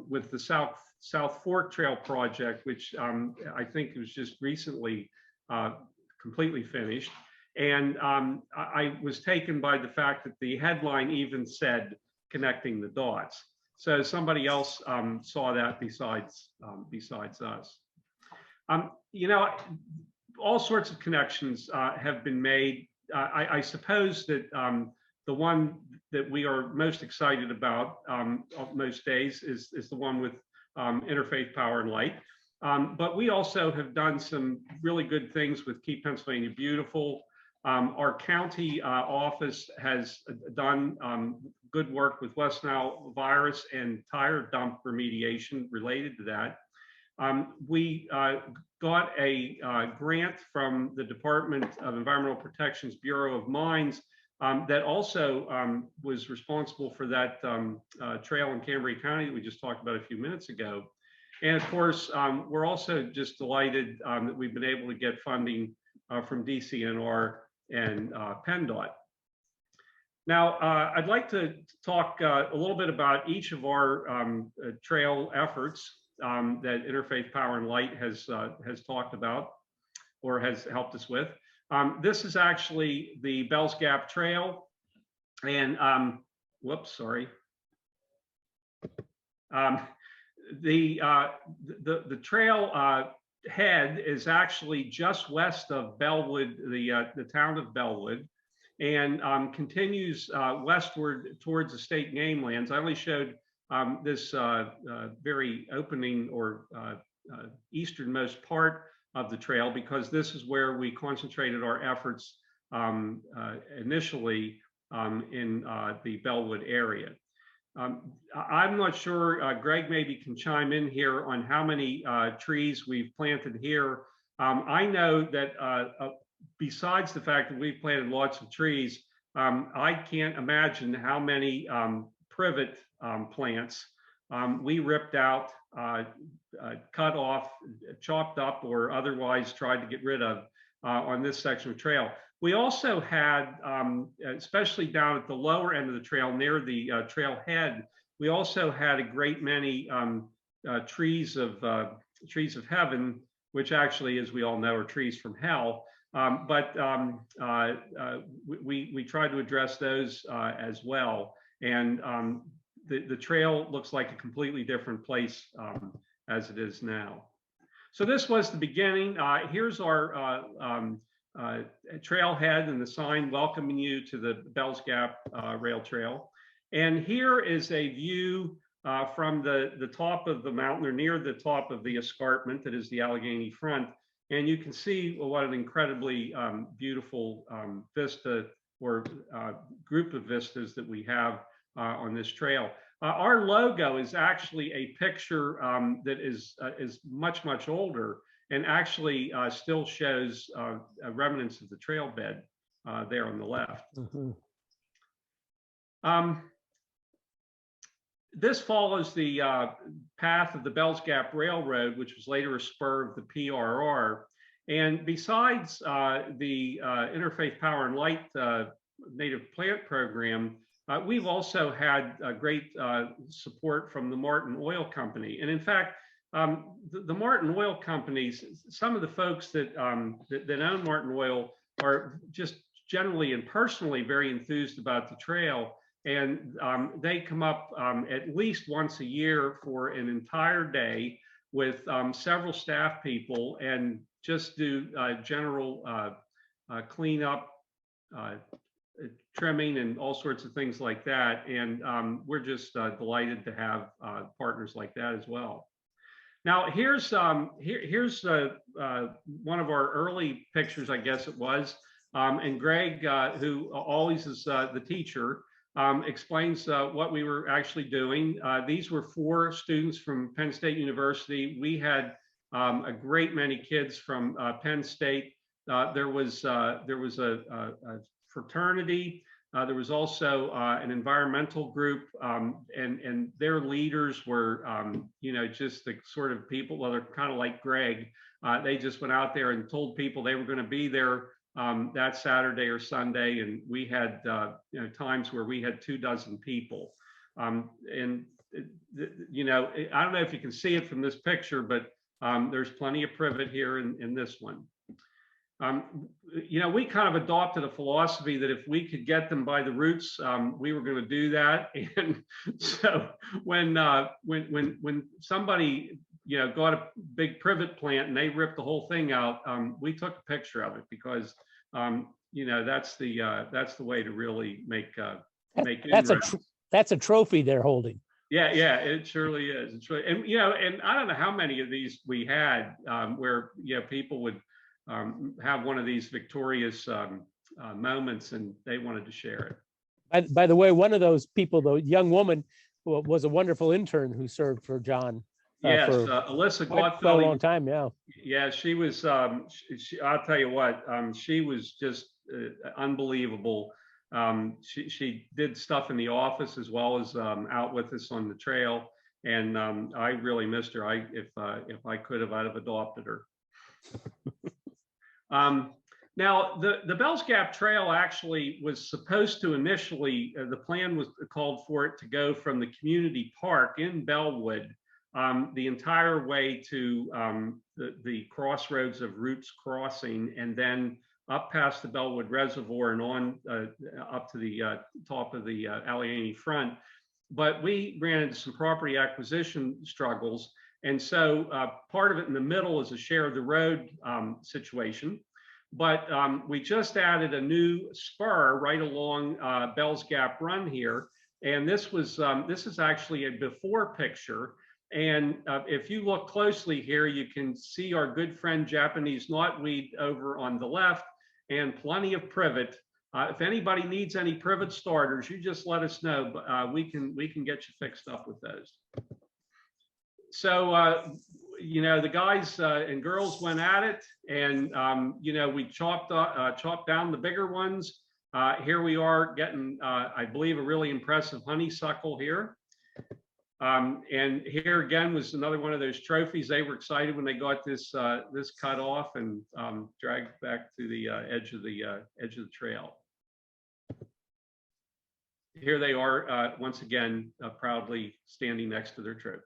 with the South Fork Trail project, which I think was just recently completely finished. And I was taken by the fact that the headline even said connecting the dots. So somebody else saw that besides us. You know, all sorts of connections have been made. I suppose that the one that we are most excited about most days is the one with Interfaith Power and Light. But we also have done some really good things with Keep Pennsylvania Beautiful. Our county office has done good work with West Nile virus and tire dump remediation related to that. We got a grant from the Department of Environmental Protection's Bureau of Mines that also was responsible for that trail in Cambria County that we just talked about a few minutes ago. And of course, we're also just delighted that we've been able to get funding from DCNR and PennDOT. Now, I'd like to talk a little bit about each of our trail efforts that Interfaith Power and Light has talked about or has helped us with. This is actually the Bells Gap Trail, and whoops, sorry. The trail head is actually just west of Bellwood, the town of Bellwood, and continues westward towards the state game lands. I only showed this very opening or easternmost part of the trail because this is where we concentrated our efforts initially in the Bellwood area. I'm not sure, Greg maybe can chime in here on how many trees we've planted here. I know that besides the fact that we've planted lots of trees, I can't imagine how many privet plants we ripped out, cut off, chopped up, or otherwise tried to get rid of on this section of trail. We also had, especially down at the lower end of the trail near the trail head, we also had a great many trees of heaven, which actually, as we all know, are trees from hell. But we tried to address those as well. And the trail looks like a completely different place as it is now. So this was the beginning. Here's our trailhead and the sign welcoming you to the Bells Gap Rail Trail. And here is a view from the top of the mountain or near the top of the escarpment that is the Allegheny Front. And you can see what an incredibly beautiful vista or group of vistas that we have on this trail. Our logo is actually a picture that is much, much older and actually still shows remnants of the trail bed there on the left. Mm-hmm. This follows the path of the Bells Gap Railroad, which was later a spur of the PRR. And besides the Interfaith Power and Light native plant program, we've also had great support from the Martin Oil Company. And in fact, the Martin Oil companies, some of the folks that own Martin Oil are just generally and personally very enthused about the trail. And they come up at least once a year for an entire day with several staff people and just do general cleanup, trimming, and all sorts of things like that. And we're just delighted to have partners like that as well. Now, here's one of our early pictures, I guess it was. And Greg, who always is the teacher, explains what we were actually doing. These were 4 students from Penn State University. We had a great many kids from Penn State. There was a fraternity. There was also an environmental group, and their leaders were, just the sort of people, well, they're kind of like Greg. They just went out there and told people they were going to be there that Saturday or Sunday, and we had times where we had 24 people. And I don't know if you can see it from this picture, but there's plenty of privet here in this one. We kind of adopted a philosophy that if we could get them by the roots, we were going to do that. And so when somebody got a big privet plant and they ripped the whole thing out, we took a picture of it because that's the way to really make that's a trophy they're holding. Yeah, it surely is. It's really, and I don't know how many of these we had where people would have one of these victorious moments and they wanted to share it. By the way, one of those people, the young woman, was a wonderful intern who served for John. Yes, for Alyssa quite a long time. Yeah. Yeah, she was. I'll tell you what. She was just unbelievable. She did stuff in the office as well as out with us on the trail, and I really missed her. If I could have, I'd have adopted her. Now, the Bells Gap Trail actually was supposed to initially, the plan was called for it to go from the community park in Bellwood the entire way to the crossroads of Roots Crossing, and then up past the Bellwood Reservoir and on up to the top of the Allegheny Front. But we ran into some property acquisition struggles. And so part of it in the middle is a share of the road situation. But we just added a new spur right along Bells Gap Run here. And this is actually a before picture. And if you look closely here, you can see our good friend Japanese knotweed over on the left and plenty of privet. If anybody needs any privet starters, you just let us know. But we can get you fixed up with those. So, the guys and girls went at it, and, we chopped down the bigger ones. Here we are getting, I believe, a really impressive honeysuckle here. And here again was another one of those trophies. They were excited when they got this cut off and dragged back to the edge of the trail. Here they are once again, proudly standing next to their trophy.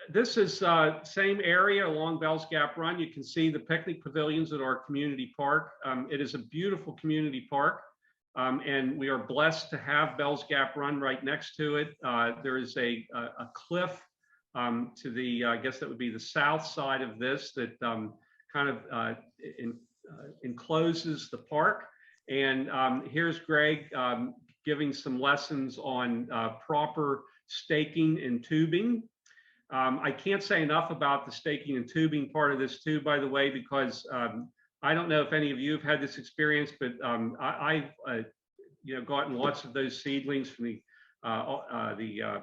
This is same area along Bells Gap Run. You can see the picnic pavilions at our community park. It is a beautiful community park, and we are blessed to have Bells Gap Run right next to it. There is a cliff to the, I guess that would be the south side of this, that kind of encloses the park. And here's Greg giving some lessons on proper staking and tubing. I can't say enough about the staking and tubing part of this too, by the way, because I don't know if any of you have had this experience, but I've gotten lots of those seedlings from the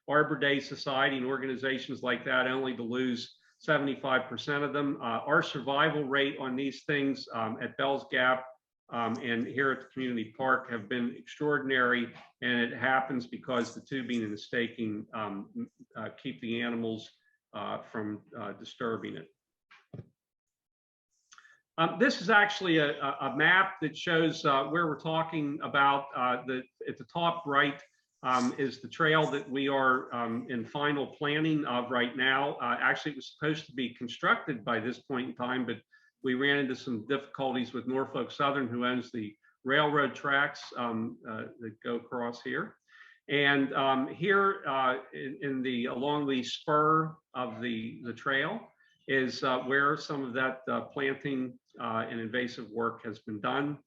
Arbor Day Society and organizations like that, only to lose 75% of them. Our survival rate on these things at Bells Gap and here at the community park have been extraordinary, and it happens because the tubing and the staking keep the animals from disturbing it. This is actually a map that shows where we're talking about. At the top right is the trail that we are in final planning of right now. Actually, it was supposed to be constructed by this point in time, but we ran into some difficulties with Norfolk Southern, who owns the railroad tracks that go across here. And here along the spur of the trail is where some of that planting and invasive work has been done.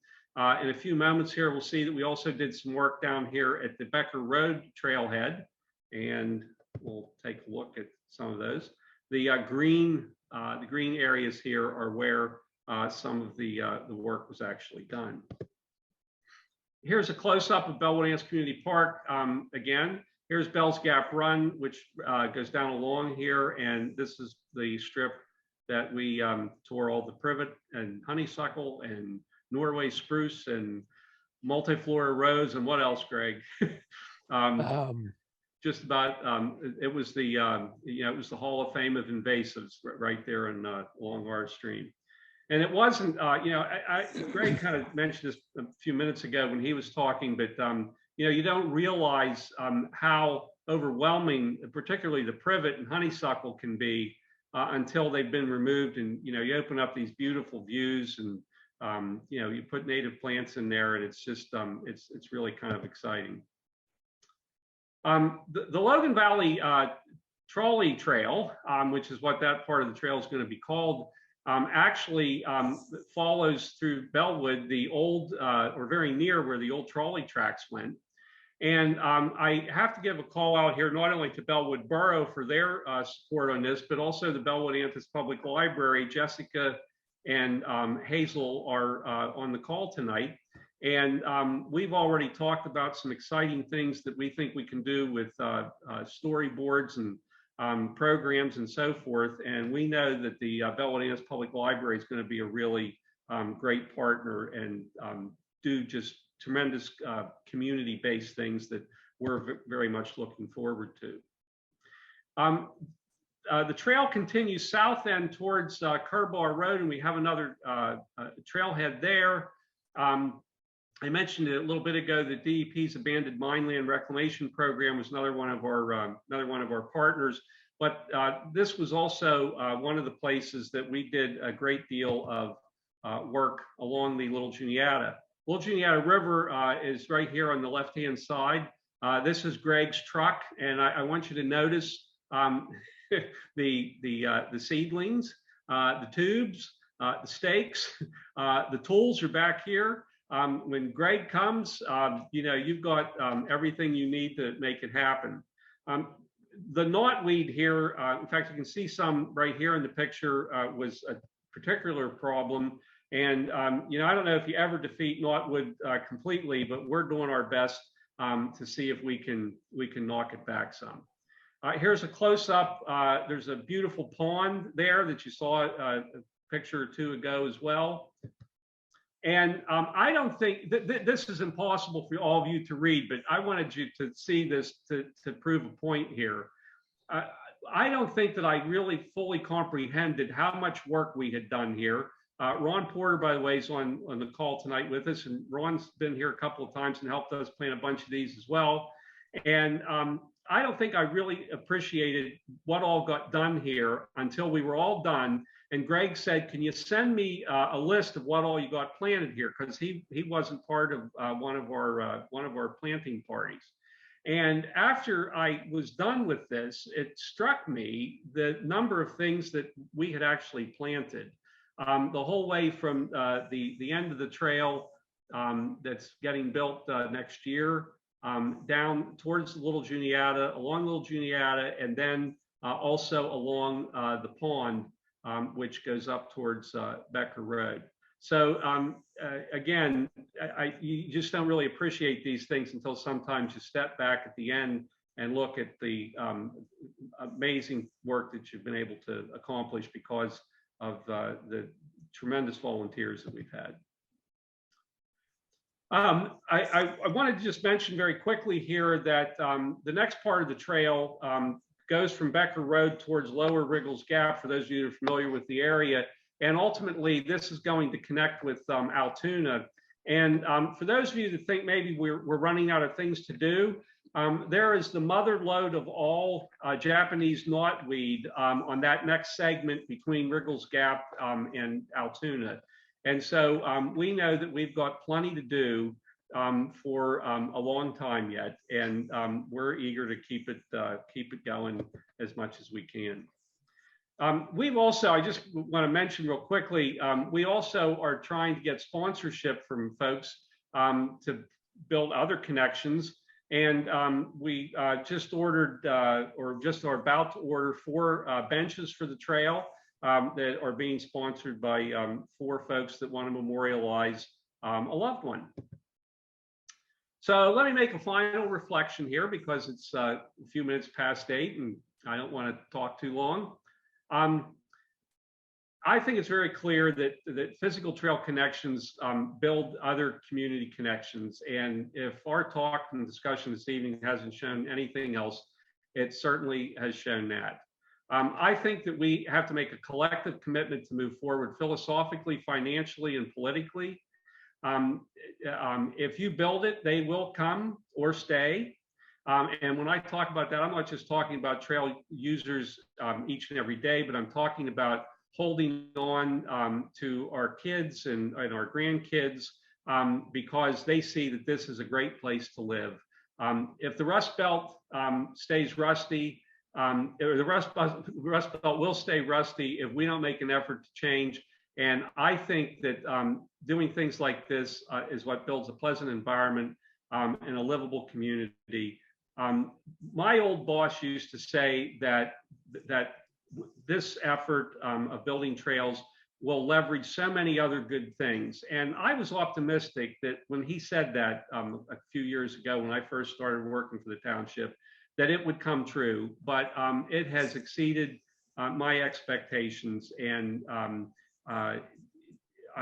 In a few moments here, we'll see that we also did some work down here at the Becker Road trailhead, and we'll take a look at some of those. The green areas here are where some of the work was actually done. Here's a close-up of Bellwood Community Park. Again, here's Bells Gap Run, which goes down along here, and this is the strip that we tore all the privet and honeysuckle and Norway spruce and multiflora rose and what else, Greg? Just about, it was the, it was the Hall of Fame of invasives right there in along our stream. And it wasn't, Greg kind of mentioned this a few minutes ago when he was talking, but, you don't realize how overwhelming, particularly the privet and honeysuckle can be until they've been removed. And, you open up these beautiful views and, you put native plants in there and it's just, it's really kind of exciting. The Logan Valley Trolley Trail, which is what that part of the trail is going to be called, actually follows through Bellwood, the old, or very near where the old trolley tracks went. And I have to give a call out here, not only to Bellwood Borough for their support on this, but also the Bellwood Antis Public Library. Jessica and Hazel are on the call tonight. And we've already talked about some exciting things that we think we can do with storyboards and programs and so forth. And we know that the Bellwood Antis Public Library is going to be a really great partner and do just tremendous community-based things that we're very much looking forward to. The trail continues south end towards Kerbar Road, and we have another trailhead there. I mentioned it a little bit ago that DEP's Abandoned Mineland Reclamation Program was another one of our partners. But this was also one of the places that we did a great deal of work along the Little Juniata. Little Juniata River is right here on the left-hand side. This is Greg's truck, and I want you to notice the seedlings, the tubes, the stakes, the tools are back here. When Greg comes, you've got everything you need to make it happen. The knotweed here, in fact, you can see some right here in the picture, was a particular problem. And, I don't know if you ever defeat knotweed completely, but we're doing our best to see if we can knock it back some. Here's a close-up. There's a beautiful pond there that you saw a picture or two ago as well. And I don't think this is impossible for all of you to read, but I wanted you to see this to prove a point here. I don't think that I really fully comprehended how much work we had done here. Ron Porter, by the way, is on the call tonight with us, and Ron's been here a couple of times and helped us plan a bunch of these as well. And I don't think I really appreciated what all got done here until we were all done. And Greg said, "Can you send me a list of what all you got planted here?" Because he wasn't part of one of our planting parties. And after I was done with this, it struck me the number of things that we had actually planted. The whole way from the end of the trail that's getting built next year, down towards the Little Juniata, along Little Juniata, and then also along the pond, which goes up towards Becker Road. So again, you just don't really appreciate these things until sometimes you step back at the end and look at the amazing work that you've been able to accomplish because of the tremendous volunteers that we've had. I wanted to just mention very quickly here that the next part of the trail goes from Becker Road towards Lower Riggles Gap, for those of you that are familiar with the area. And ultimately, this is going to connect with Altoona. And for those of you that think maybe we're running out of things to do, there is the mother lode of all Japanese knotweed on that next segment between Riggles Gap and Altoona. And so we know that we've got plenty to do for a long time yet, and we're eager to keep it going as much as we can. We've also, I just want to mention real quickly, we also are trying to get sponsorship from folks to build other connections. And we just ordered, or just are about to order, 4 benches for the trail that are being sponsored by 4 folks that want to memorialize a loved one. So let me make a final reflection here because it's a few minutes past 8 and I don't want to talk too long. I think it's very clear that physical trail connections build other community connections. And if our talk and discussion this evening hasn't shown anything else, it certainly has shown that. I think that we have to make a collective commitment to move forward philosophically, financially, and politically. If you build it, they will come or stay. And when I talk about that, I'm not just talking about trail users each and every day, but I'm talking about holding on to our kids and our grandkids because they see that this is a great place to live. If the Rust Belt stays rusty, or the Rust Belt will stay rusty if we don't make an effort to change. And I think that doing things like this is what builds a pleasant environment and a livable community. My old boss used to say that this effort of building trails will leverage so many other good things. And I was optimistic that when he said that a few years ago, when I first started working for the township, that it would come true. But it has exceeded my expectations. And I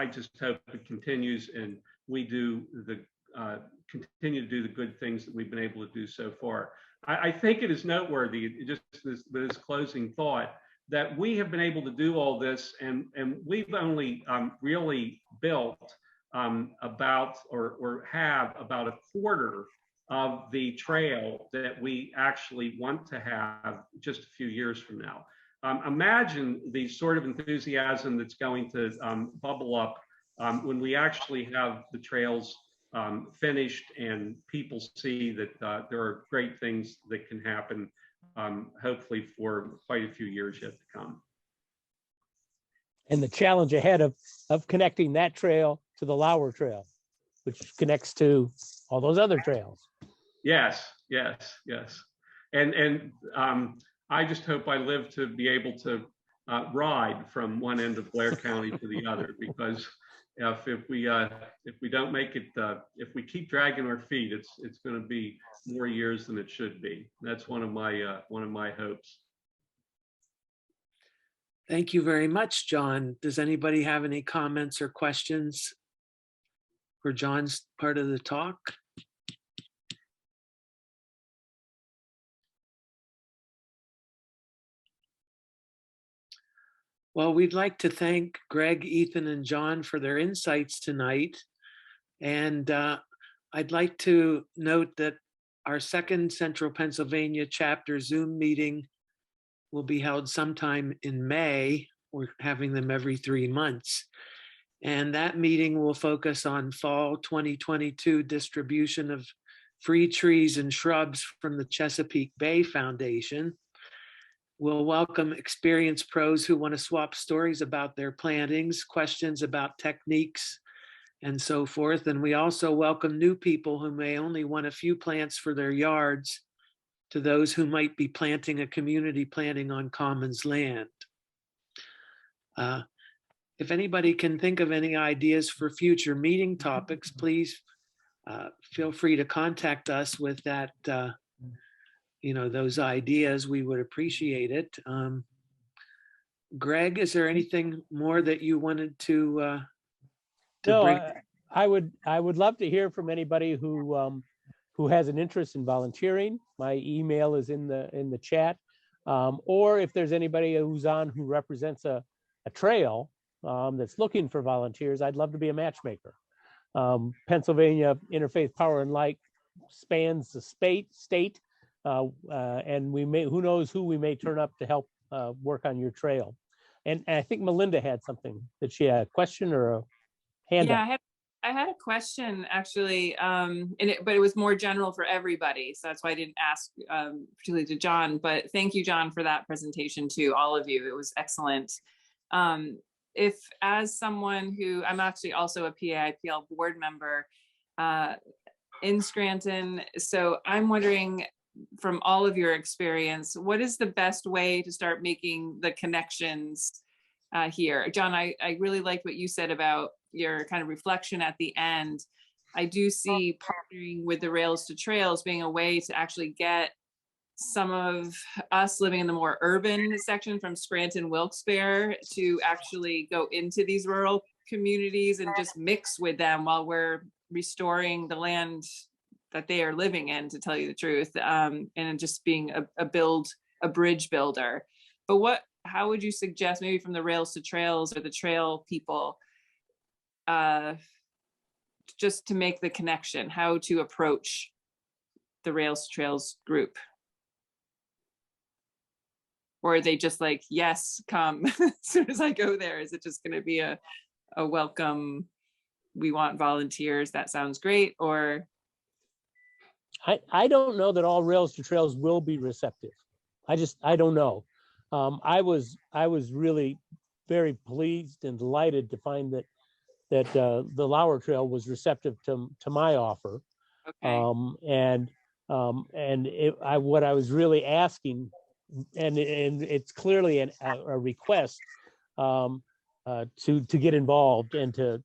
just hope it continues and we do continue to do the good things that we've been able to do so far. I think it is noteworthy, just this closing thought, that we have been able to do all this, and we've only really built about or have about a quarter of the trail that we actually want to have just a few years from now. Imagine the sort of enthusiasm that's going to bubble up when we actually have the trails finished and people see that there are great things that can happen, hopefully for quite a few years yet to come. And the challenge ahead of connecting that trail to the Lauer Trail, which connects to all those other trails. Yes. And I just hope I live to be able to ride from one end of Blair County to the other, because if we don't make it, if we keep dragging our feet, it's going to be more years than it should be. That's one of my hopes. Thank you very much, John. Does anybody have any comments or questions for John's part of the talk? Well, we'd like to thank Greg, Ethan, and John for their insights tonight. And I'd like to note that our second Central Pennsylvania chapter Zoom meeting will be held sometime in May. We're having them every 3 months. And that meeting will focus on fall 2022 distribution of free trees and shrubs from the Chesapeake Bay Foundation. We'll welcome experienced pros who want to swap stories about their plantings, questions about techniques, and so forth. And we also welcome new people who may only want a few plants for their yards to those who might be planting a community planting on commons land. If anybody can think of any ideas for future meeting topics, please feel free to contact us with that, those ideas. We would appreciate it. Greg, is there anything more that you wanted to bring? I would love to hear from anybody who has an interest in volunteering. My email is in the chat, or if there's anybody who's on who represents a trail that's looking for volunteers, I'd love to be a matchmaker. Pennsylvania Interfaith Power and Light spans the state, and who knows who we may turn up to help work on your trail. And I think Melinda had something that she had a question or a hand up. Yeah, I had a question actually, but it was more general for everybody. So that's why I didn't ask particularly to John, but thank you, John, for that presentation to all of you. It was excellent. If as someone who, I'm actually also a PA IPL board member in Scranton, so I'm wondering from all of your experience, what is the best way to start making the connections here? John, I really liked what you said about your kind of reflection at the end. I do see partnering with the Rails to Trails being a way to actually get some of us living in the more urban section from Scranton, Wilkes-Barre to actually go into these rural communities and just mix with them while we're restoring the land that they are living in, to tell you the truth, and just being a bridge builder. But how would you suggest, maybe from the Rails to Trails or the trail people, just to make the connection, how to approach the Rails to Trails group? Or are they just like, yes, come as soon as I go there? Is it just going to be a welcome, we want volunteers, that sounds great? Or I don't know that all Rails to Trails will be receptive. I don't know. I was really very pleased and delighted to find that the Lauer Trail was receptive to my offer. okay. What I was really asking, and it's clearly a request to get involved and to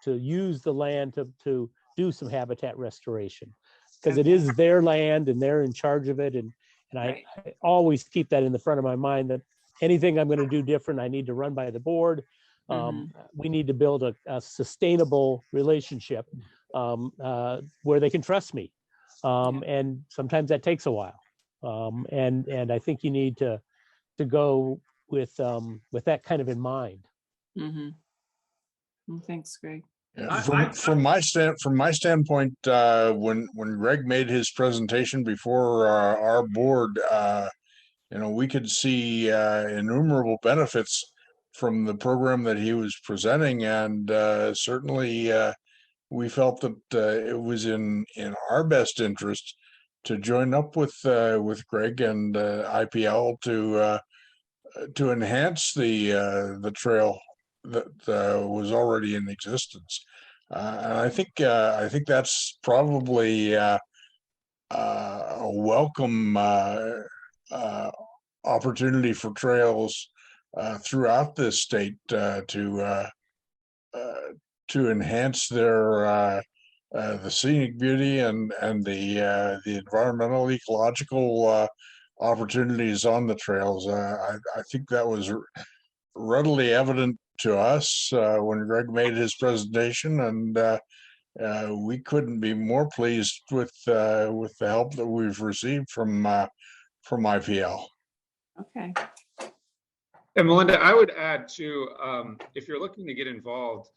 use the land to do some habitat restoration, because it is their land and they're in charge of it. And Right. I always keep that in the front of my mind, that anything I'm going to do different, I need to run by the board. We need to build a sustainable relationship where they can trust me. And sometimes that takes a while. And I think you need to go with that kind of in mind. Well, thanks, Greg. Yeah, from my standpoint, when Greg made his presentation before our board, we could see innumerable benefits from the program that he was presenting, and certainly we felt that it was in our best interest to join up with Greg and IPL to enhance the trail that was already in existence. And I think that's probably a welcome opportunity for trails throughout this state to enhance their the scenic beauty and the environmental ecological opportunities on the trails. I think that was readily evident to us when Greg made his presentation, and we couldn't be more pleased with the help that we've received from IPL. Okay. And Melinda, I would add too, if you're looking to get involved,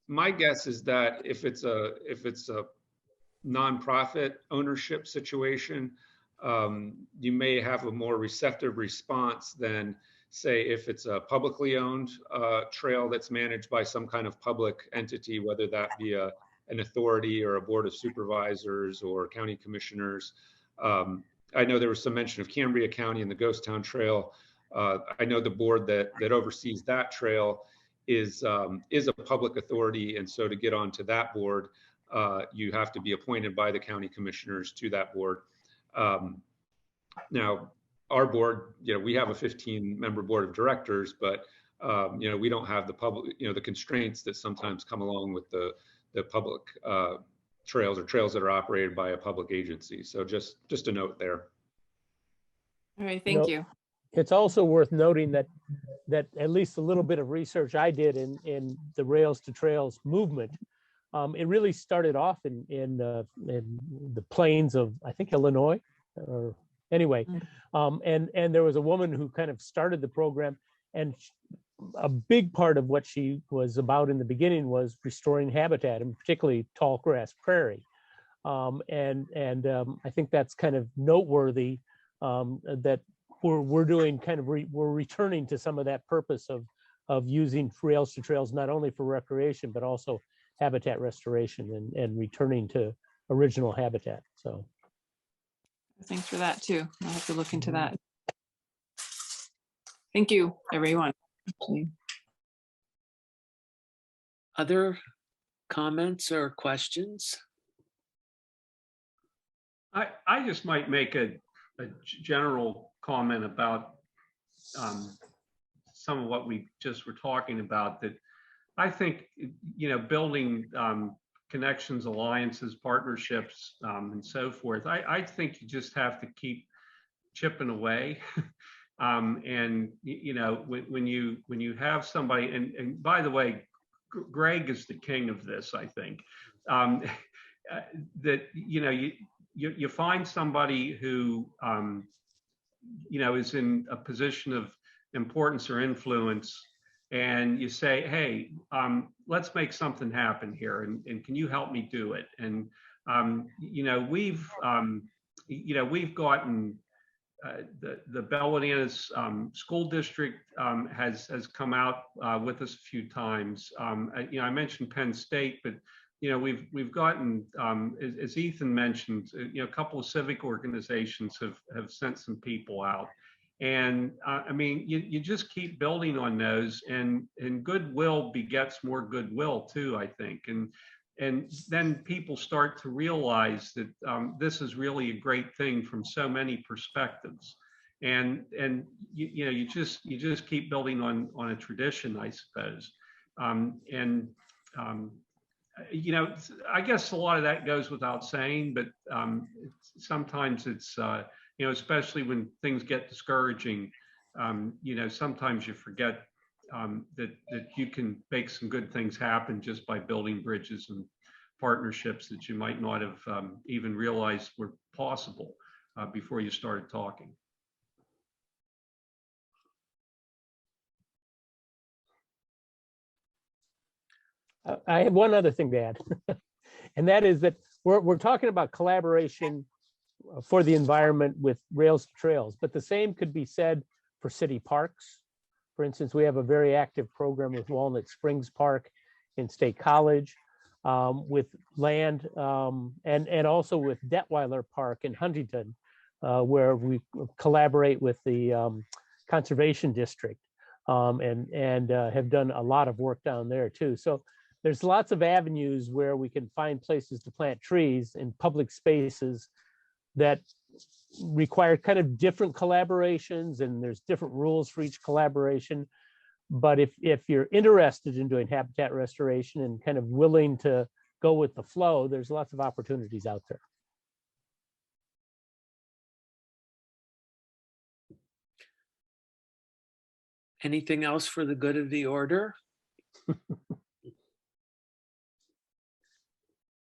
my guess is that if it's a nonprofit ownership situation, you may have a more receptive response than, say, if it's a publicly owned trail that's managed by some kind of public entity, whether that be an authority or a board of supervisors or county commissioners. I know there was some mention of Cambria County and the Ghost Town Trail. I know the board that oversees that trail is a public authority, and so to get onto that board, you have to be appointed by the county commissioners to that board. Now, our board, we have a 15-member board of directors, but we don't have the public, the constraints that sometimes come along with the public trails or trails that are operated by a public agency. So just a note there. All right, thank you. It's also worth noting that at least a little bit of research I did in the Rails to Trails movement, it really started off in the plains of, I think, Illinois, or anyway, and there was a woman who kind of started the program, and a big part of what she was about in the beginning was restoring habitat, and particularly tall grass prairie. And I think that's kind of noteworthy, that we're doing kind of we're returning to some of that purpose of using Rails to Trails not only for recreation but also habitat restoration and returning to original habitat. So thanks for that too. I'll have to look into that. Thank you, everyone. Other comments or questions? I just might make a general comment about some of what we just were talking about, that I think, building connections, alliances, partnerships, and so forth. I think you just have to keep chipping away. And you know, when you have somebody, and by the way, Greg is the king of this, I think. That you know, you find somebody who you know, is in a position of importance or influence, and you say, hey, let's make something happen here, and can you help me do it? And you know, we've gotten the Belle school district has come out with us a few times. You know, I mentioned Penn State, but you know, we've gotten, as Ethan mentioned, you know, a couple of civic organizations have sent some people out. And I mean, you just keep building on those, and goodwill begets more goodwill too, I think. And then people start to realize that this is really a great thing from so many perspectives. And you know, you just keep building on a tradition, I suppose. You know, I guess a lot of that goes without saying, but sometimes it's, you know, especially when things get discouraging, you know, sometimes you forget that you can make some good things happen just by building bridges and partnerships that you might not have even realized were possible before you started talking. I have one other thing to add, and that is that we're talking about collaboration for the environment with rails to trails, but the same could be said for city parks. For instance, we have a very active program with Walnut Springs Park in State College, with land, and also with Detweiler Park in Huntington, where we collaborate with the Conservation District, and have done a lot of work down there too. So there's lots of avenues where we can find places to plant trees in public spaces that require kind of different collaborations, and there's different rules for each collaboration. But if you're interested in doing habitat restoration and kind of willing to go with the flow, there's lots of opportunities out there. Anything else for the good of the order?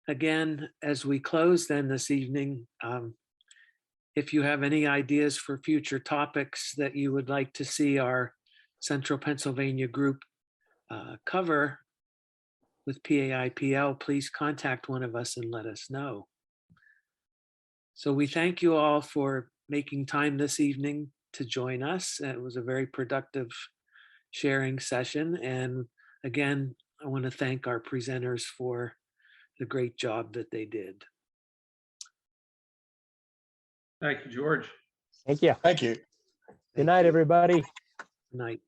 Again, as we close then this evening, if you have any ideas for future topics that you would like to see our Central Pennsylvania group cover with PA IPL, please contact one of us and let us know. So we thank you all for making time this evening to join us. It was a very productive sharing session. And again, I want to thank our presenters for the great job that they did. Thank you, George. Thank you. Thank you. Good night, everybody. Good night.